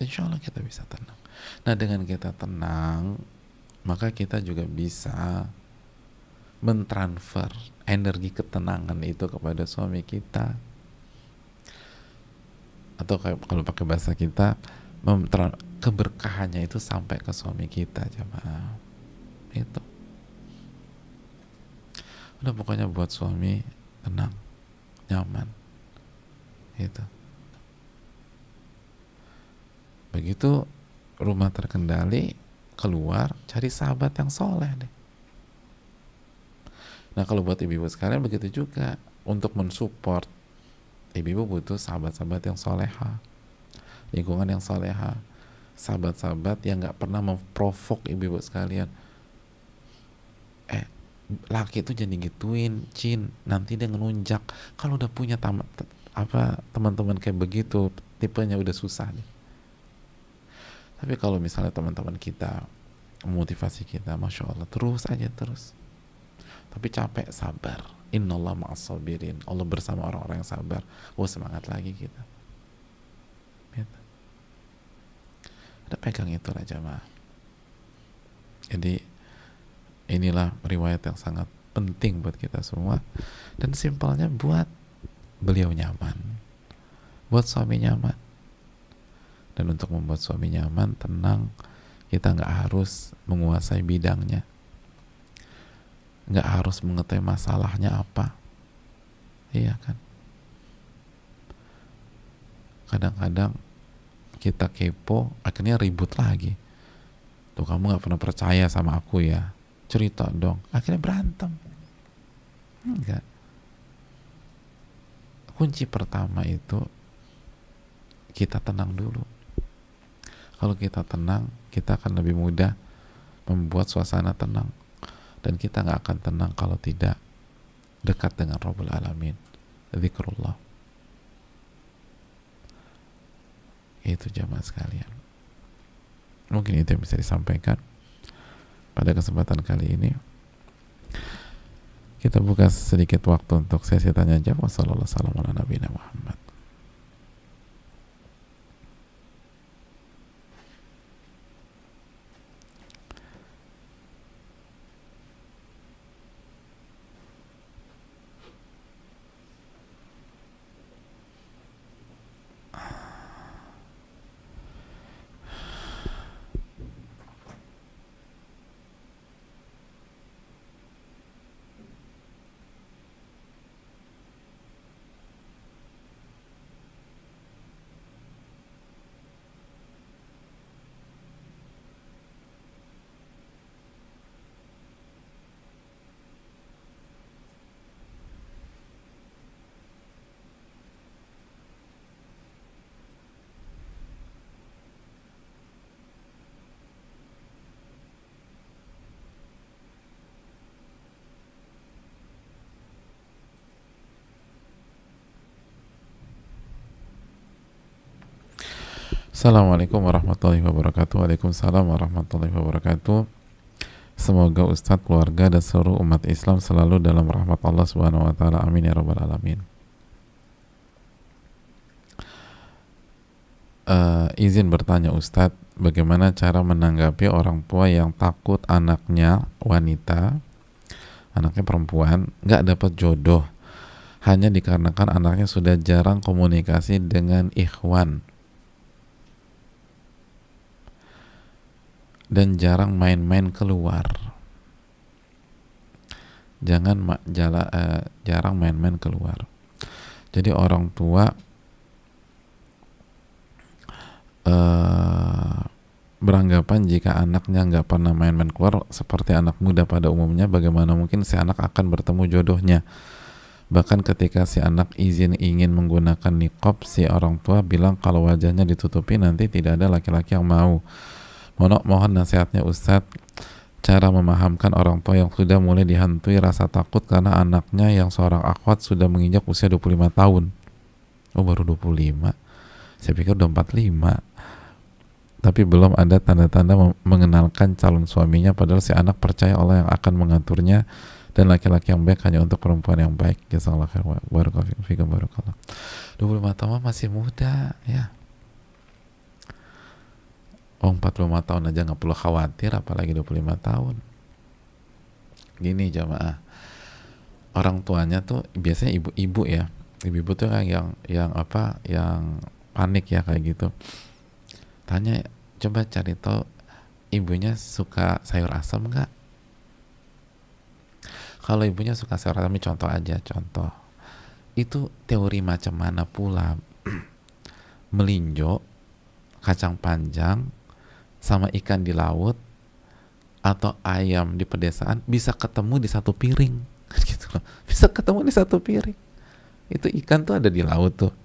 [SPEAKER 1] insya Allah kita bisa tenang. Nah dengan kita tenang, maka kita juga bisa mentransfer energi ketenangan itu kepada suami kita. Atau kalau pakai bahasa kita, keberkahannya itu sampai ke suami kita, jemaah. Itu. Udah pokoknya buat suami tenang, nyaman. Itu. Begitu rumah terkendali, keluar cari sahabat yang soleh deh. Nah kalau buat ibu-ibu sekalian begitu juga. untuk mensupport ibu-ibu butuh sahabat-sahabat yang soleha, lingkungan yang soleha, sahabat-sahabat yang nggak pernah memprovok ibu-ibu sekalian. Laki itu jadi gituin, Cin, nanti dia ngelunjak. Kalau udah punya teman-teman kayak begitu, tipenya udah susah nih. Tapi kalau misalnya teman-teman kita memotivasi kita, masya Allah, terus aja terus. Tapi capek, sabar. Innallaha ma'as sabirin. Allah bersama orang-orang yang sabar. Semangat lagi kita. Gitu. Udah pegang itulah jamaah. Jadi inilah riwayat yang sangat penting buat kita semua, dan simpelnya buat beliau nyaman, buat suami nyaman. Dan untuk membuat suami nyaman, tenang, kita nggak harus menguasai bidangnya, nggak harus mengetahui masalahnya apa, iya kan? Kadang-kadang kita kepo, akhirnya ribut lagi. Tuh, kamu nggak pernah percaya sama aku ya, cerita dong, akhirnya berantem. Enggak. Kunci pertama itu kita tenang dulu. Kalau kita tenang, kita akan lebih mudah membuat suasana tenang, dan kita nggak akan tenang kalau tidak dekat dengan Rabbul Alamin, zikrullah. Itu jamaah sekalian, mungkin itu yang bisa disampaikan pada kesempatan kali ini. Kita buka sedikit waktu untuk sesi tanya jawab. Wassalamualaikum warahmatullahi wabarakatuh. Assalamualaikum warahmatullahi wabarakatuh. Waalaikumsalam warahmatullahi wabarakatuh. Semoga Ustadz, keluarga, dan seluruh umat Islam selalu dalam rahmat Allah Subhanahu wa taala. Amin ya rabbal alamin. Izin bertanya Ustadz, bagaimana cara menanggapi orang tua yang takut anaknya wanita, anaknya perempuan, nggak dapat jodoh hanya dikarenakan anaknya sudah jarang komunikasi dengan ikhwan dan jarang main-main keluar. Jarang main-main keluar. Jadi orang tua beranggapan jika anaknya nggak pernah main-main keluar seperti anak muda pada umumnya, bagaimana mungkin si anak akan bertemu jodohnya. Bahkan ketika si anak izin ingin menggunakan niqab, si orang tua bilang kalau wajahnya ditutupi nanti tidak ada laki-laki yang mau. Mohon nasihatnya Ustadz, cara memahamkan orang tua yang sudah mulai dihantui rasa takut karena anaknya yang seorang akhwat sudah menginjak usia 25 tahun. Oh, baru 25. Saya pikir udah 45. Tapi belum ada tanda-tanda mengenalkan calon suaminya, padahal si anak percaya Allah yang akan mengaturnya dan laki-laki yang baik hanya untuk perempuan yang baik. Jazakallahu khairan. Barakallahu fikum. Barakallahu. 25 tahun masih muda ya. 45 tahun aja nggak perlu khawatir, apalagi 25 tahun. Gini jamaah, orang tuanya tuh biasanya ibu-ibu ya, ibu-ibu tuh kan yang panik ya kayak gitu. Tanya, coba cari tahu ibunya suka sayur asam nggak? Kalau ibunya suka sayur asam, contoh aja, itu teori macam mana pula melinjo, kacang panjang, sama ikan di laut atau ayam di pedesaan bisa ketemu di satu piring gitu loh. Bisa ketemu di satu piring. Itu ikan tuh ada di laut tuh,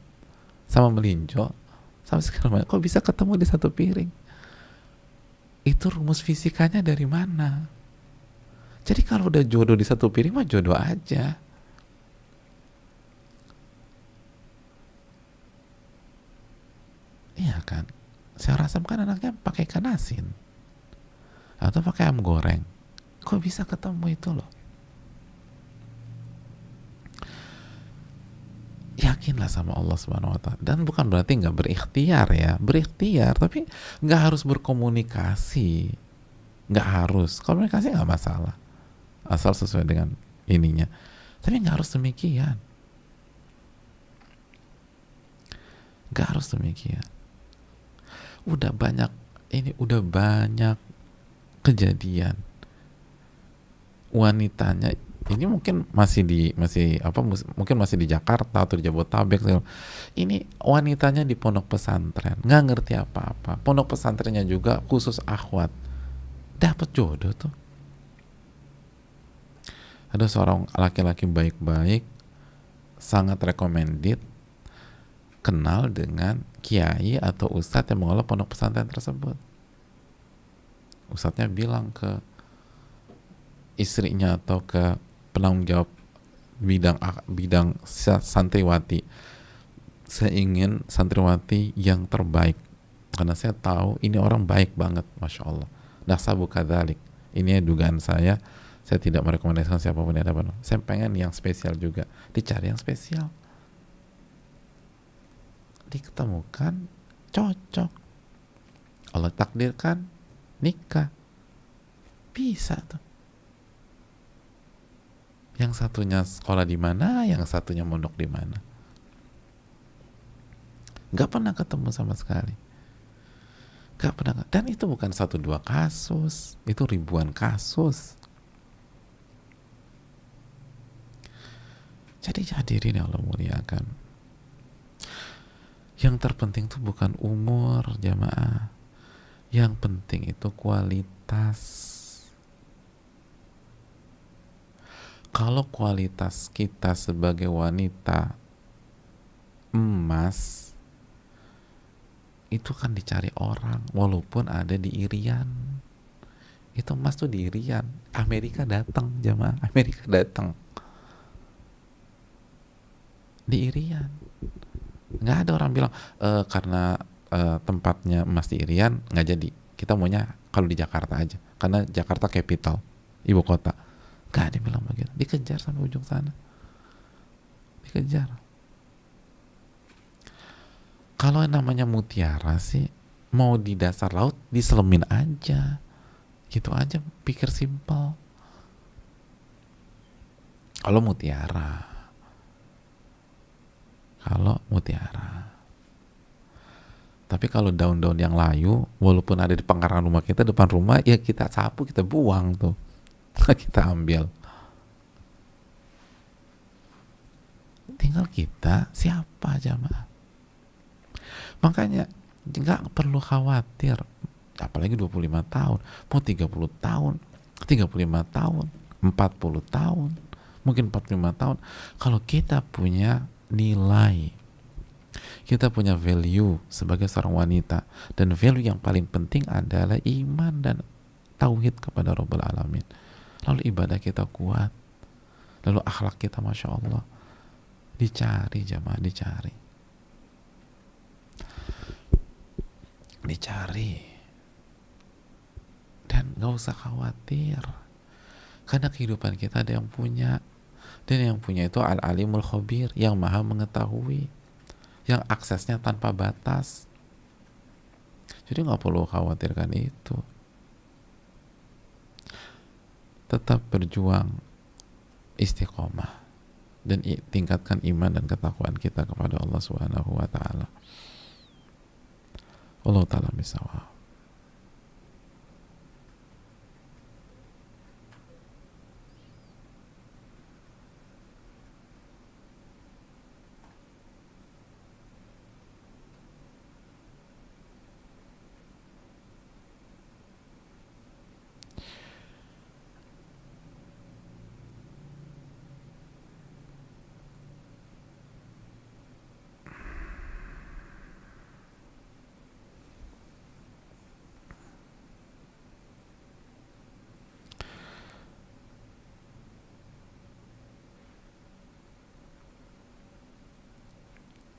[SPEAKER 1] sama melinjo, sama segala macam. Kok bisa ketemu di satu piring? Itu rumus fisikanya dari mana? Jadi kalau udah jodoh di satu piring mah jodoh aja. Iya kan? Sayur asam kan anaknya pakai ikan asin atau pakai ayam goreng. Kok bisa ketemu itu loh? Yakinlah sama Allah Subhanahu Wa Taala. Dan bukan berarti nggak berikhtiar ya, berikhtiar, tapi nggak harus berkomunikasi, nggak harus komunikasi, nggak masalah, asal sesuai dengan ininya. Tapi nggak harus demikian, nggak harus demikian. Udah banyak ini, udah banyak kejadian wanitanya ini mungkin mungkin masih di Jakarta atau di Jabodetabek. Ini wanitanya di pondok pesantren, nggak ngerti apa-apa. Pondok pesantrennya juga khusus akhwat, dapat jodoh tuh. Ada seorang laki-laki baik-baik, sangat recommended, kenal dengan kiai atau ustadz yang mengelola pondok pesantren tersebut. Ustadznya bilang ke istrinya atau ke penanggung jawab bidang santriwati, saya ingin santriwati yang terbaik karena saya tahu ini orang baik banget, masya Allah. Nasabu kadzalik, ini dugaan saya tidak merekomendasikan siapapun yang ada. Saya pengen yang spesial juga, dicari yang spesial, diketemukan, cocok, Allah takdirkan nikah, bisa tuh. Yang satunya sekolah di mana, yang satunya mondok di mana. Gak pernah ketemu sama sekali. Gak pernah. Dan itu bukan 1-2 kasus, itu ribuan kasus. Jadi hadirin yang Allah muliakan, yang terpenting itu bukan umur jamaah, yang penting itu kualitas. Kalau kualitas kita sebagai wanita emas, itu kan dicari orang, walaupun ada di Irian. Itu emas tuh di Irian. Amerika datang, jamaah. Amerika datang. Di Irian. Nggak ada orang bilang, karena tempatnya emas di Irian, nggak jadi. Kita maunya kalau di Jakarta aja. Karena Jakarta capital, ibu kota. Gak ada bilang begitu, dikejar sampai ujung sana, dikejar. Kalau namanya mutiara sih, mau di dasar laut diselemin aja, gitu aja, pikir simpel. Kalau mutiara, tapi kalau daun-daun yang layu, walaupun ada di pekarangan rumah kita, depan rumah, ya kita sapu, kita buang tuh. Kita ambil. Tinggal kita siapa jamaah. Makanya nggak perlu khawatir, apalagi 25 tahun, mau 30 tahun, 35 tahun, 40 tahun, mungkin 45 tahun. Kalau kita punya nilai, kita punya value sebagai seorang wanita, dan value yang paling penting adalah iman dan tauhid kepada Rabbul Alamin. Lalu ibadah kita kuat, lalu akhlak kita masya Allah, dicari jamaah, dicari, dan gak usah khawatir, karena kehidupan kita ada yang punya, dan yang punya itu Al-Alimul Khabir, yang maha mengetahui, yang aksesnya tanpa batas. Jadi gak perlu khawatirkan itu. Tetap berjuang, istiqomah, dan tingkatkan iman dan ketakwaan kita kepada Allah Subhanahu wa taala. Allah taala bisawab.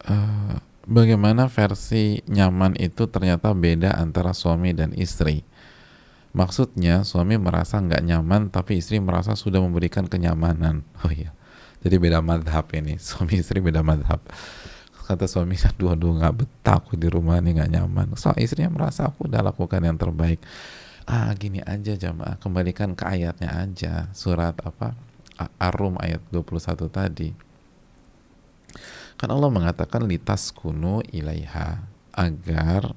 [SPEAKER 1] eh, bagaimana versi nyaman itu ternyata beda antara suami dan istri. Maksudnya suami merasa nggak nyaman tapi istri merasa sudah memberikan kenyamanan. Oh iya, jadi beda madhab ini. Suami istri beda madhab. Kata suami, dua-dua nggak betah aku di rumah ini, nggak nyaman. So istrinya merasa aku udah lakukan yang terbaik. Gini aja jamaah, kembalikan ke ayatnya aja, surat apa, Ar-Rum ayat 21 tadi. Kan Allah mengatakan litas kunu ilaiha, agar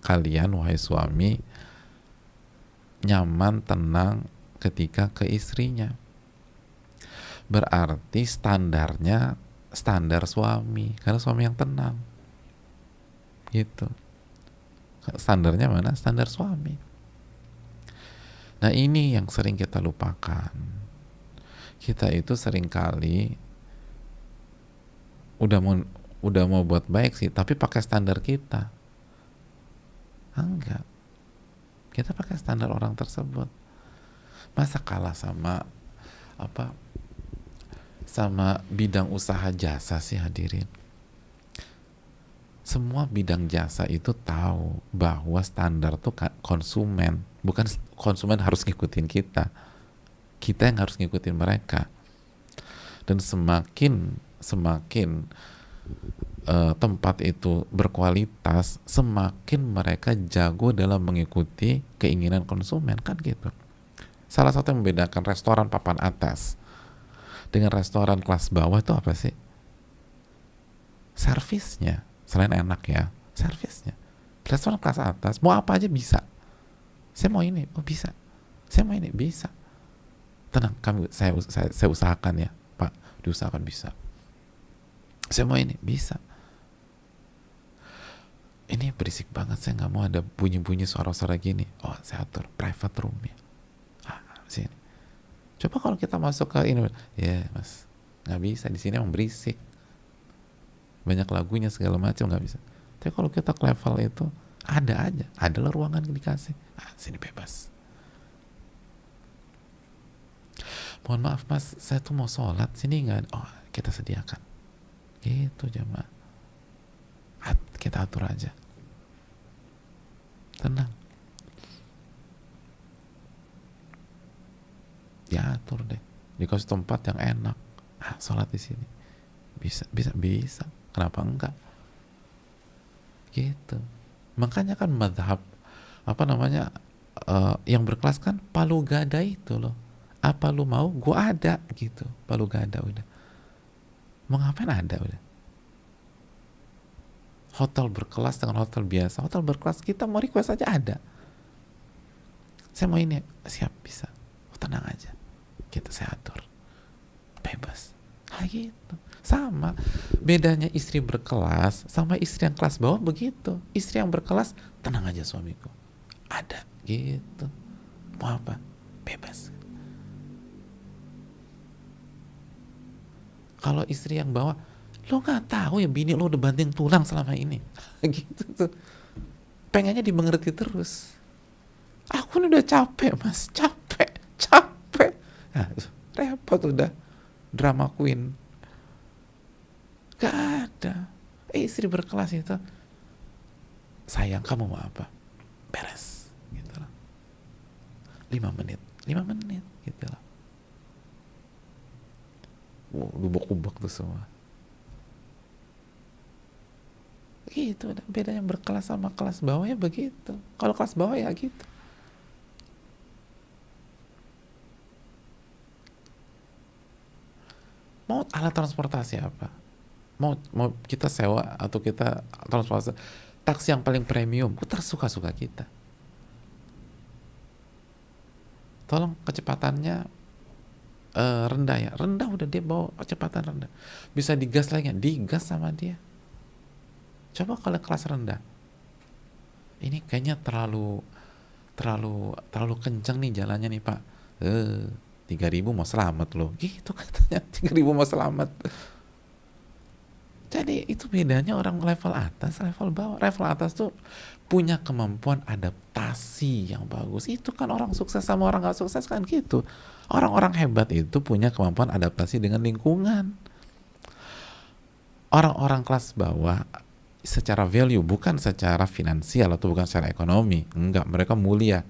[SPEAKER 1] kalian wahai suami nyaman tenang ketika ke istrinya. Berarti standarnya standar suami, karena suami yang tenang gitu. Standarnya mana? Standar suami. Nah ini yang sering kita lupakan. Kita itu seringkali udah mau buat baik sih, tapi pakai standar kita. Enggak. Kita pakai standar orang tersebut. Masa kalah sama apa? Sama bidang usaha jasa sih hadirin. Semua bidang jasa itu tahu bahwa standar tuh konsumen, bukan konsumen harus ngikutin kita. Kita yang harus ngikutin mereka. Dan semakin tempat itu berkualitas, semakin mereka jago dalam mengikuti keinginan konsumen, kan gitu. Salah satu yang membedakan restoran papan atas dengan restoran kelas bawah itu apa sih? Servisnya. Selain enak ya, servisnya. Restoran kelas atas mau apa aja bisa. Saya mau ini, oh bisa. Saya mau ini, bisa. Tenang, saya usahakan ya, Pak. Diusahakan bisa. Saya mau ini, bisa. Ini berisik banget, saya nggak mau ada bunyi-bunyi suara-suara gini. Oh, saya atur private room ya. Sini. Coba kalau kita masuk ke ini, ya mas, nggak bisa, di sini emang berisik. Banyak lagunya segala macam, nggak bisa. Tapi kalau kita ke level itu, ada aja, adalah ruangan dikasih. Sini bebas. Mohon maaf mas, saya tuh mau sholat, sini nggak? Oh, kita sediakan. Gitu jamaah. Kita atur aja. Tenang. Diatur deh. Dikasih tempat yang enak. Sholat di sini. Bisa. Kenapa enggak? Gitu. Makanya kan madhab yang berkelas kan palu gada itu loh. Apa lu mau? Gua ada gitu. Palu gada udah. Mau ngapain ada udah. Hotel berkelas dengan hotel biasa. Hotel berkelas kita mau request aja ada. Saya mau ini, siap, bisa. Tenang aja. Kita saya atur. Bebas. Gitu. Sama bedanya istri berkelas sama istri yang kelas bawah begitu. Istri yang berkelas, tenang aja suamiku, ada gitu. Mau apa? Bebas. Kalau istri yang bawah, lo nggak tahu ya bini lo udah banting tulang selama ini. Gitu tuh. Pengennya dimengerti terus. Aku udah capek mas, capek. Nah, repot udah. Drama queen. Gak ada. Istri berkelas itu, sayang kamu mau apa? Beres. Gitu lah. 5 menit gitu lah. Lubuk-lubuk tuh semua. Gitu, bedanya berkelas sama kelas bawah ya begitu. Kalau kelas bawah ya gitu. Mau alat transportasi apa? Mau kita sewa atau kita transportasi taksi yang paling premium, tersuka-suka kita. Tolong kecepatannya rendah ya, rendah udah, dia bawa kecepatan rendah. Bisa digas lagi, digas sama dia. Coba kalau kelas rendah, ini kayaknya terlalu kenceng nih jalannya nih pak. 3.000 mau selamat loh, gitu katanya. 3.000 mau selamat. Jadi itu bedanya orang level atas, level bawah. Level atas tuh punya kemampuan adaptasi yang bagus. Itu kan orang sukses sama orang gak sukses kan gitu. Orang-orang hebat itu punya kemampuan adaptasi dengan lingkungan. Orang-orang kelas bawah secara value, bukan secara finansial atau bukan secara ekonomi, enggak, mereka mulia.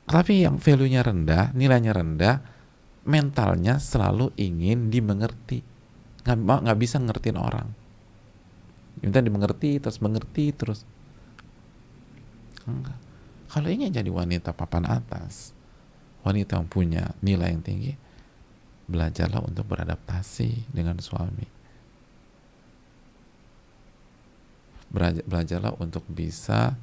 [SPEAKER 1] Tapi yang value-nya rendah, nilainya rendah, mentalnya selalu ingin dimengerti, nggak bisa ngertiin orang, minta dimengerti terus. Enggak. Kalau ingin jadi wanita papan atas, wanita yang punya nilai yang tinggi, belajarlah untuk beradaptasi dengan suami. Belajarlah untuk bisa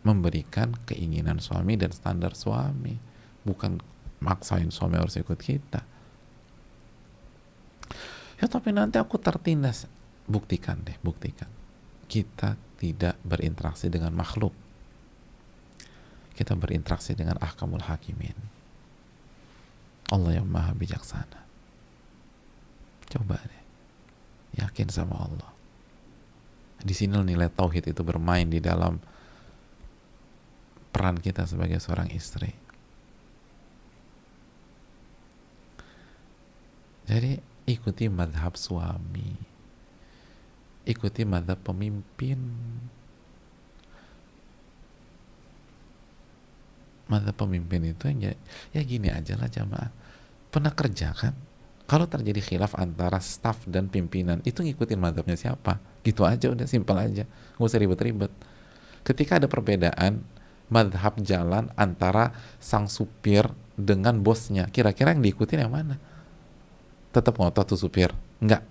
[SPEAKER 1] memberikan keinginan suami dan standar suami, bukan maksain suami harus ikut kita. Ya tapi nanti aku tertindas. Buktikan. Kita tidak berinteraksi dengan makhluk, kita berinteraksi dengan ahkamul hakimin, Allah yang maha bijaksana. Coba deh yakin sama Allah. Di sini nilai tauhid itu bermain di dalam peran kita sebagai seorang istri. Jadi ikuti madhab suami, ikuti madhab pemimpin. Madhab pemimpin itu ya gini aja lah jamaah. Pernah kerja kan? Kalau terjadi khilaf antara staf dan pimpinan, itu ngikutin madhabnya siapa? Gitu aja, udah simpel aja, nggak usah ribet-ribet. Ketika ada perbedaan madhab jalan antara sang supir dengan bosnya, kira-kira yang diikutin yang mana? Tetap ngotot tuh supir, enggak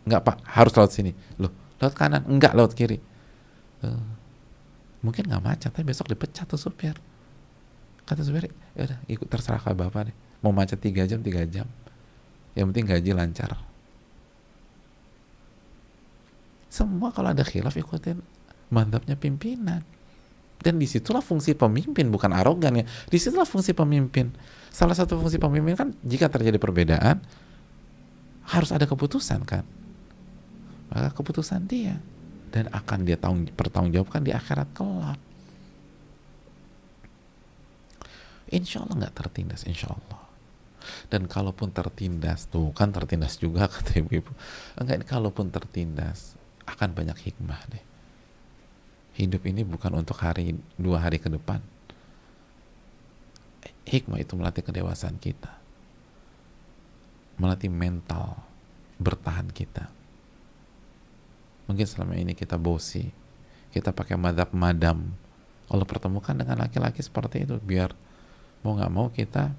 [SPEAKER 1] pak, harus lewat sini. Loh, lewat kanan, enggak, lewat kiri. Mungkin nggak macet, tapi besok dipecat tuh supir. Kata supir, ya udah ikut, terserah ke bapak deh, mau macet 3 jam, yang penting gaji lancar. Semua kalau ada khilaf ikutin madhabnya pimpinan. Dan disitulah fungsi pemimpin, bukan arogan ya. Disitulah fungsi pemimpin. Salah satu fungsi pemimpin kan jika terjadi perbedaan harus ada keputusan kan. Maka keputusan dia, dan akan dia pertanggungjawabkan di akhirat kelak. Insya Allah nggak tertindas, insya Allah. Dan kalaupun tertindas, tuh kan tertindas juga kata ibu-ibu. Enggak, kalaupun tertindas akan banyak hikmah deh. Hidup ini bukan untuk 2 hari ke depan. Hikmah itu melatih kedewasaan kita, melatih mental bertahan kita. Mungkin selama ini kita bosi, kita pakai madhab madam. Allah pertemukan dengan laki-laki seperti itu, biar mau nggak mau kita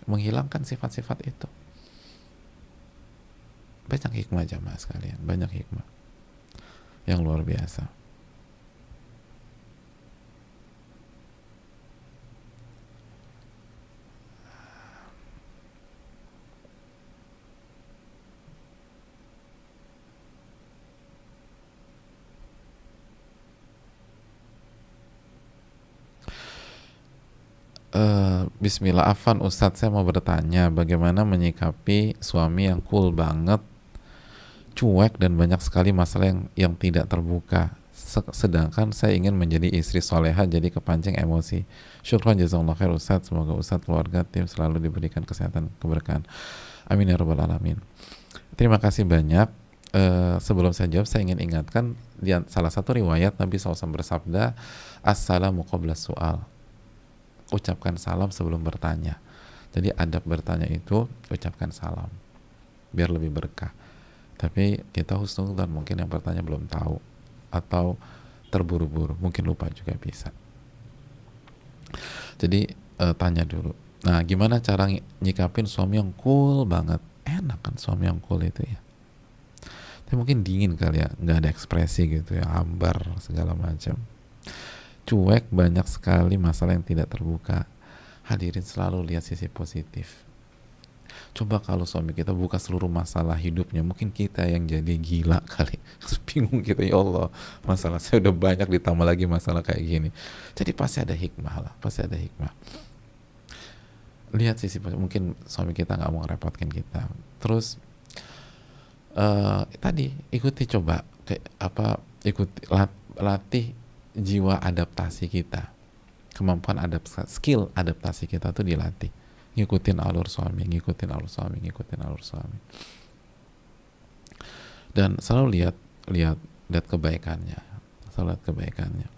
[SPEAKER 1] menghilangkan sifat-sifat itu. Banyak hikmah jamaah sekalian, banyak hikmah yang luar biasa. Bismillah, Afan Ustadz, saya mau bertanya bagaimana menyikapi suami yang cool banget, cuek, dan banyak sekali masalah yang tidak terbuka, sedangkan saya ingin menjadi istri soleha jadi kepancing emosi. Syukran jazakallahu khair Ustadz, semoga Ustadz, keluarga, tim selalu diberikan kesehatan, keberkahan, amin ya rabbal alamin. Terima kasih banyak. Sebelum saya jawab, saya ingin ingatkan salah satu riwayat Nabi SAW bersabda, assalamu qabla su'al, ucapkan salam sebelum bertanya. Jadi adab bertanya itu ucapkan salam biar lebih berkah. Tapi kita husnuzan, mungkin yang bertanya belum tahu atau terburu-buru, mungkin lupa juga bisa. Jadi tanya dulu. Nah, gimana cara nyikapin suami yang cool banget? Enak kan suami yang cool itu ya. Tapi mungkin dingin kali ya, nggak ada ekspresi gitu ya, hambar segala macam. Cuek, banyak sekali masalah yang tidak terbuka. Hadirin selalu lihat sisi positif. Coba kalau suami kita buka seluruh masalah hidupnya, mungkin kita yang jadi gila kali. Bingung kita, ya Allah, masalah saya udah banyak ditambah lagi masalah kayak gini. Jadi pasti ada hikmah lah, pasti ada hikmah. Lihat sisi positif, mungkin suami kita nggak mau ngerepotkan kita. Terus tadi ikuti, coba ikuti, latih jiwa adaptasi kita, kemampuan skill adaptasi kita tuh dilatih. Ngikutin alur suami. dan selalu lihat lihat lihat kebaikannya, selalu lihat kebaikannya.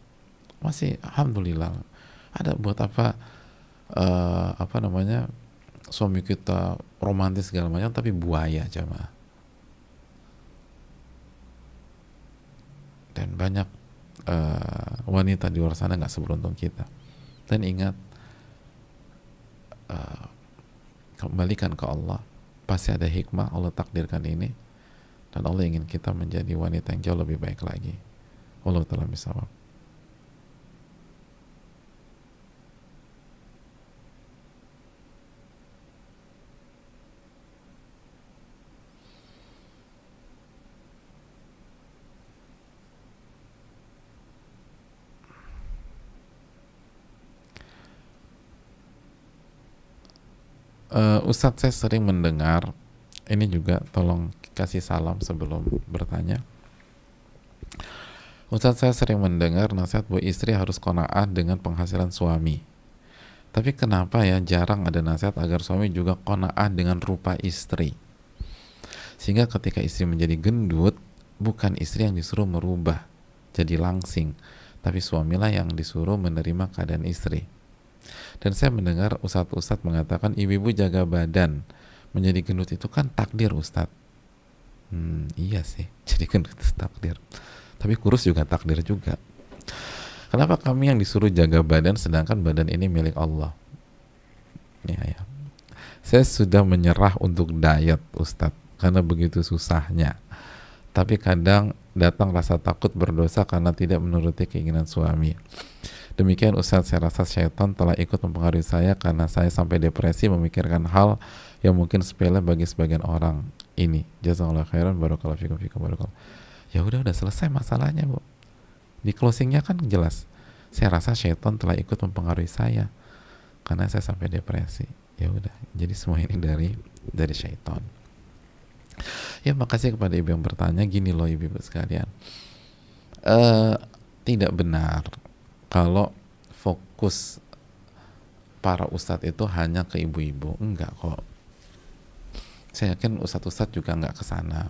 [SPEAKER 1] Masih alhamdulillah. Ada buat apa namanya, suami kita romantis segala macam tapi buaya jamaah. Dan banyak wanita di luar sana nggak seberuntung kita. Dan ingat, kembalikan ke Allah, pasti ada hikmah, Allah takdirkan ini, dan Allah ingin kita menjadi wanita yang jauh lebih baik lagi. Allah ta'ala bisawab. Ustadz, saya sering mendengar, ini juga tolong kasih salam sebelum bertanya. Ustadz, saya sering mendengar nasihat bahwa istri harus qanaah dengan penghasilan suami. Tapi kenapa ya jarang ada nasihat agar suami juga qanaah dengan rupa istri? Sehingga ketika istri menjadi gendut, bukan istri yang disuruh merubah jadi langsing, tapi suamilah yang disuruh menerima keadaan istri. Dan saya mendengar ustadz-ustadz mengatakan ibu-ibu jaga badan menjadi gendut itu kan takdir, Ustadz. Iya sih, jadi gendut itu takdir. Tapi kurus juga takdir juga. Kenapa kami yang disuruh jaga badan sedangkan badan ini milik Allah? Ya. Saya sudah menyerah untuk diet, Ustadz, karena begitu susahnya. Tapi kadang datang rasa takut berdosa karena tidak menuruti keinginan suami. Demikian Ustadz, saya rasa syaitan telah ikut mempengaruhi saya karena saya sampai depresi memikirkan hal yang mungkin sepele bagi sebagian orang. Ini jazakallahu khairan, barakallahu fikum barakallahu. Ya udah selesai masalahnya, Bu. Di closingnya kan jelas. Saya rasa syaitan telah ikut mempengaruhi saya karena saya sampai depresi. Ya udah, jadi semua ini dari syaitan. Ya, makasih kepada ibu yang bertanya. Gini loh ibu-ibu sekalian, tidak benar kalau fokus para ustadz itu hanya ke ibu-ibu. Enggak kok. Saya yakin ustadz-ustadz juga enggak ke sana.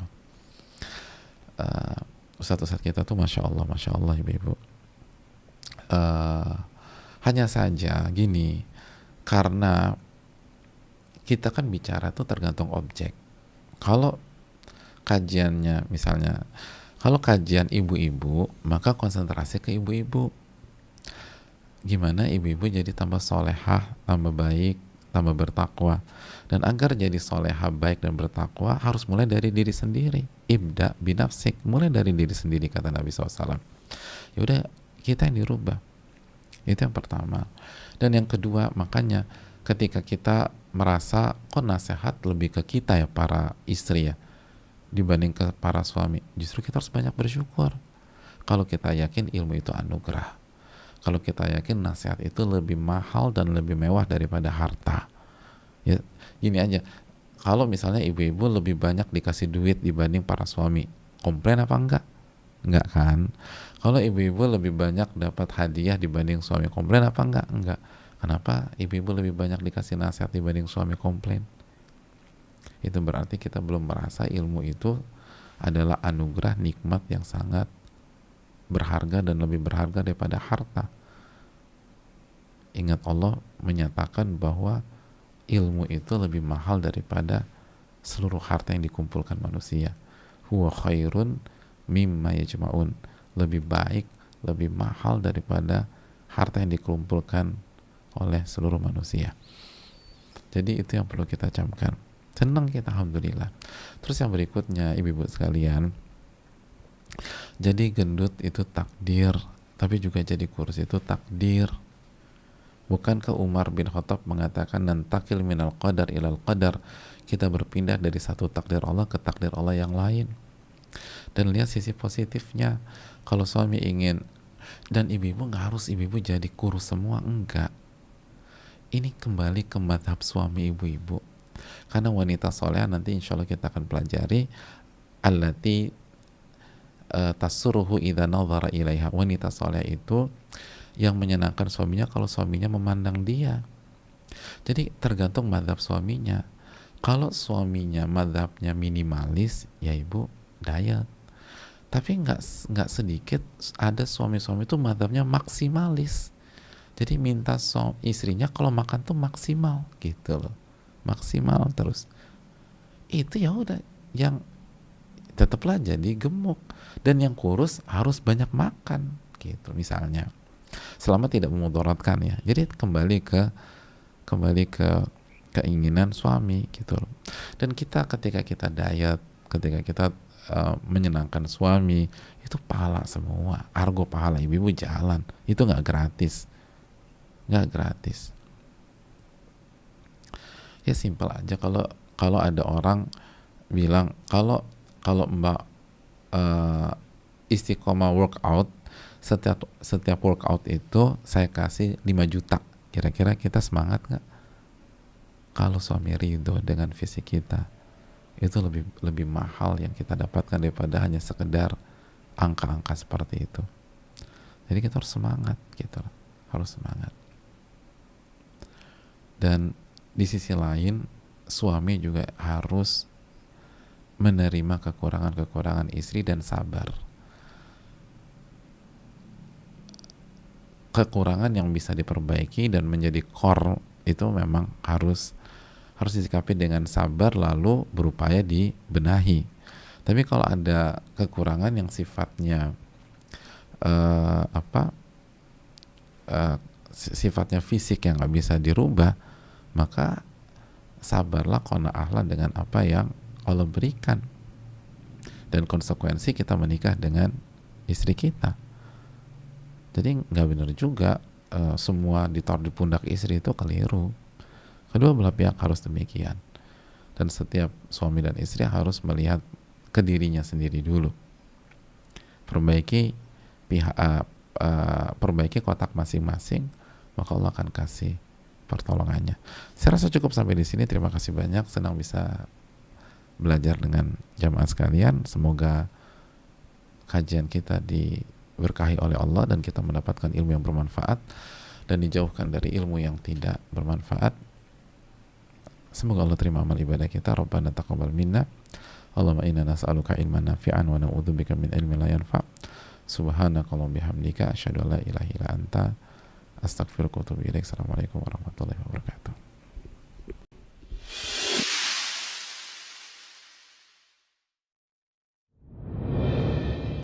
[SPEAKER 1] Ustadz-ustadz kita tuh masya Allah ibu-ibu. Hanya saja gini, karena kita kan bicara tuh tergantung objek. Kalau kajiannya misalnya, kalau kajian ibu-ibu, maka konsentrasi ke ibu-ibu. Gimana ibu-ibu jadi tambah solehah, tambah baik, tambah bertakwa. Dan agar jadi solehah, baik dan bertakwa harus mulai dari diri sendiri. Ibda binafsik, mulai dari diri sendiri kata Nabi SAW. Yaudah, kita yang dirubah. Itu yang pertama. Dan yang kedua, makanya ketika kita merasa kok nasihat lebih ke kita ya para istri ya dibanding ke para suami, justru kita harus banyak bersyukur. Kalau kita yakin ilmu itu anugerah, kalau kita yakin nasihat itu lebih mahal dan lebih mewah daripada harta. Ya, gini aja, kalau misalnya ibu-ibu lebih banyak dikasih duit dibanding para suami, komplain apa enggak? Enggak kan? Kalau ibu-ibu lebih banyak dapat hadiah dibanding suami, komplain apa enggak? Enggak. Kenapa ibu-ibu lebih banyak dikasih nasihat dibanding suami, komplain? Itu berarti kita belum merasa ilmu itu adalah anugerah, nikmat yang sangat berharga dan lebih berharga daripada harta. Ingat, Allah menyatakan bahwa ilmu itu lebih mahal daripada seluruh harta yang dikumpulkan manusia. Huwa khairun mimma yajma'un. Lebih baik, lebih mahal daripada harta yang dikumpulkan oleh seluruh manusia. Jadi itu yang perlu kita camkan. Senang kita, alhamdulillah. Terus yang berikutnya, ibu-ibu sekalian, jadi gendut itu takdir, tapi juga jadi kurus itu takdir. Bukankah Umar bin Khattab mengatakan nantakil minal qadar ilal qadar, kita berpindah dari satu takdir Allah ke takdir Allah yang lain. Dan lihat sisi positifnya. Kalau suami ingin, dan ibu-ibu nggak harus ibu-ibu jadi kurus semua, enggak. Ini kembali ke madhab suami ibu-ibu. Karena wanita soleh nanti insya Allah kita akan pelajari allati tasurruhu idza nadhara ilaiha. Wanita soleh itu yang menyenangkan suaminya kalau suaminya memandang dia. Jadi tergantung madhab suaminya. Kalau suaminya madhabnya minimalis, ya ibu diet. Tapi nggak sedikit ada suami-suami itu madhabnya maksimalis. Jadi minta istrinya kalau makan tuh maksimal gitu loh, maksimal terus. Itu ya udah, yang tetaplah jadi gemuk, dan yang kurus harus banyak makan gitu misalnya, selama tidak memudaratkan ya. Jadi kembali ke keinginan suami gitu loh. Dan kita ketika kita diet, ketika kita menyenangkan suami, itu pahala semua, argo pahala, ibu-ibu jalan, itu nggak gratis, nggak gratis. Ya simpel aja, kalau ada orang bilang kalau Mbak istiqomah workout, setiap workout itu saya kasih 5 juta, kira-kira kita semangat nggak? Kalau suami ridho dengan fisik kita, itu lebih mahal yang kita dapatkan daripada hanya sekedar angka-angka seperti itu. Jadi kita harus semangat gitu, harus semangat. Dan di sisi lain, suami juga harus menerima kekurangan-kekurangan istri dan sabar. Kekurangan yang bisa diperbaiki dan menjadi core itu memang harus disikapi dengan sabar, lalu berupaya dibenahi. Tapi kalau ada kekurangan yang sifatnya sifatnya fisik yang nggak bisa dirubah, maka sabarlah, qanaahlah dengan apa yang Allah berikan. Dan konsekuensi kita menikah dengan istri kita. Jadi nggak benar juga semua ditaruh di pundak istri, itu keliru. Kedua belah pihak harus demikian. Dan setiap suami dan istri harus melihat ke dirinya sendiri dulu. Perbaiki kotak masing-masing, maka Allah akan kasih pertolongannya. Saya rasa cukup sampai di sini. Terima kasih banyak, senang bisa belajar dengan jamaah sekalian. Semoga kajian kita diberkahi oleh Allah dan kita mendapatkan ilmu yang bermanfaat dan dijauhkan dari ilmu yang tidak bermanfaat. Semoga Allah terima amal ibadah kita. Rabbana taqabbal minna. Allahumma inna nas'aluka ilman nafi'an wa na'udzubika min ilmin la yanfa'. Subhanakallahumma bihamdika asyhadu an la ilaha illa anta astaghfiruka wa atubu ilaik. Assalamualaikum warahmatullahi wabarakatuh.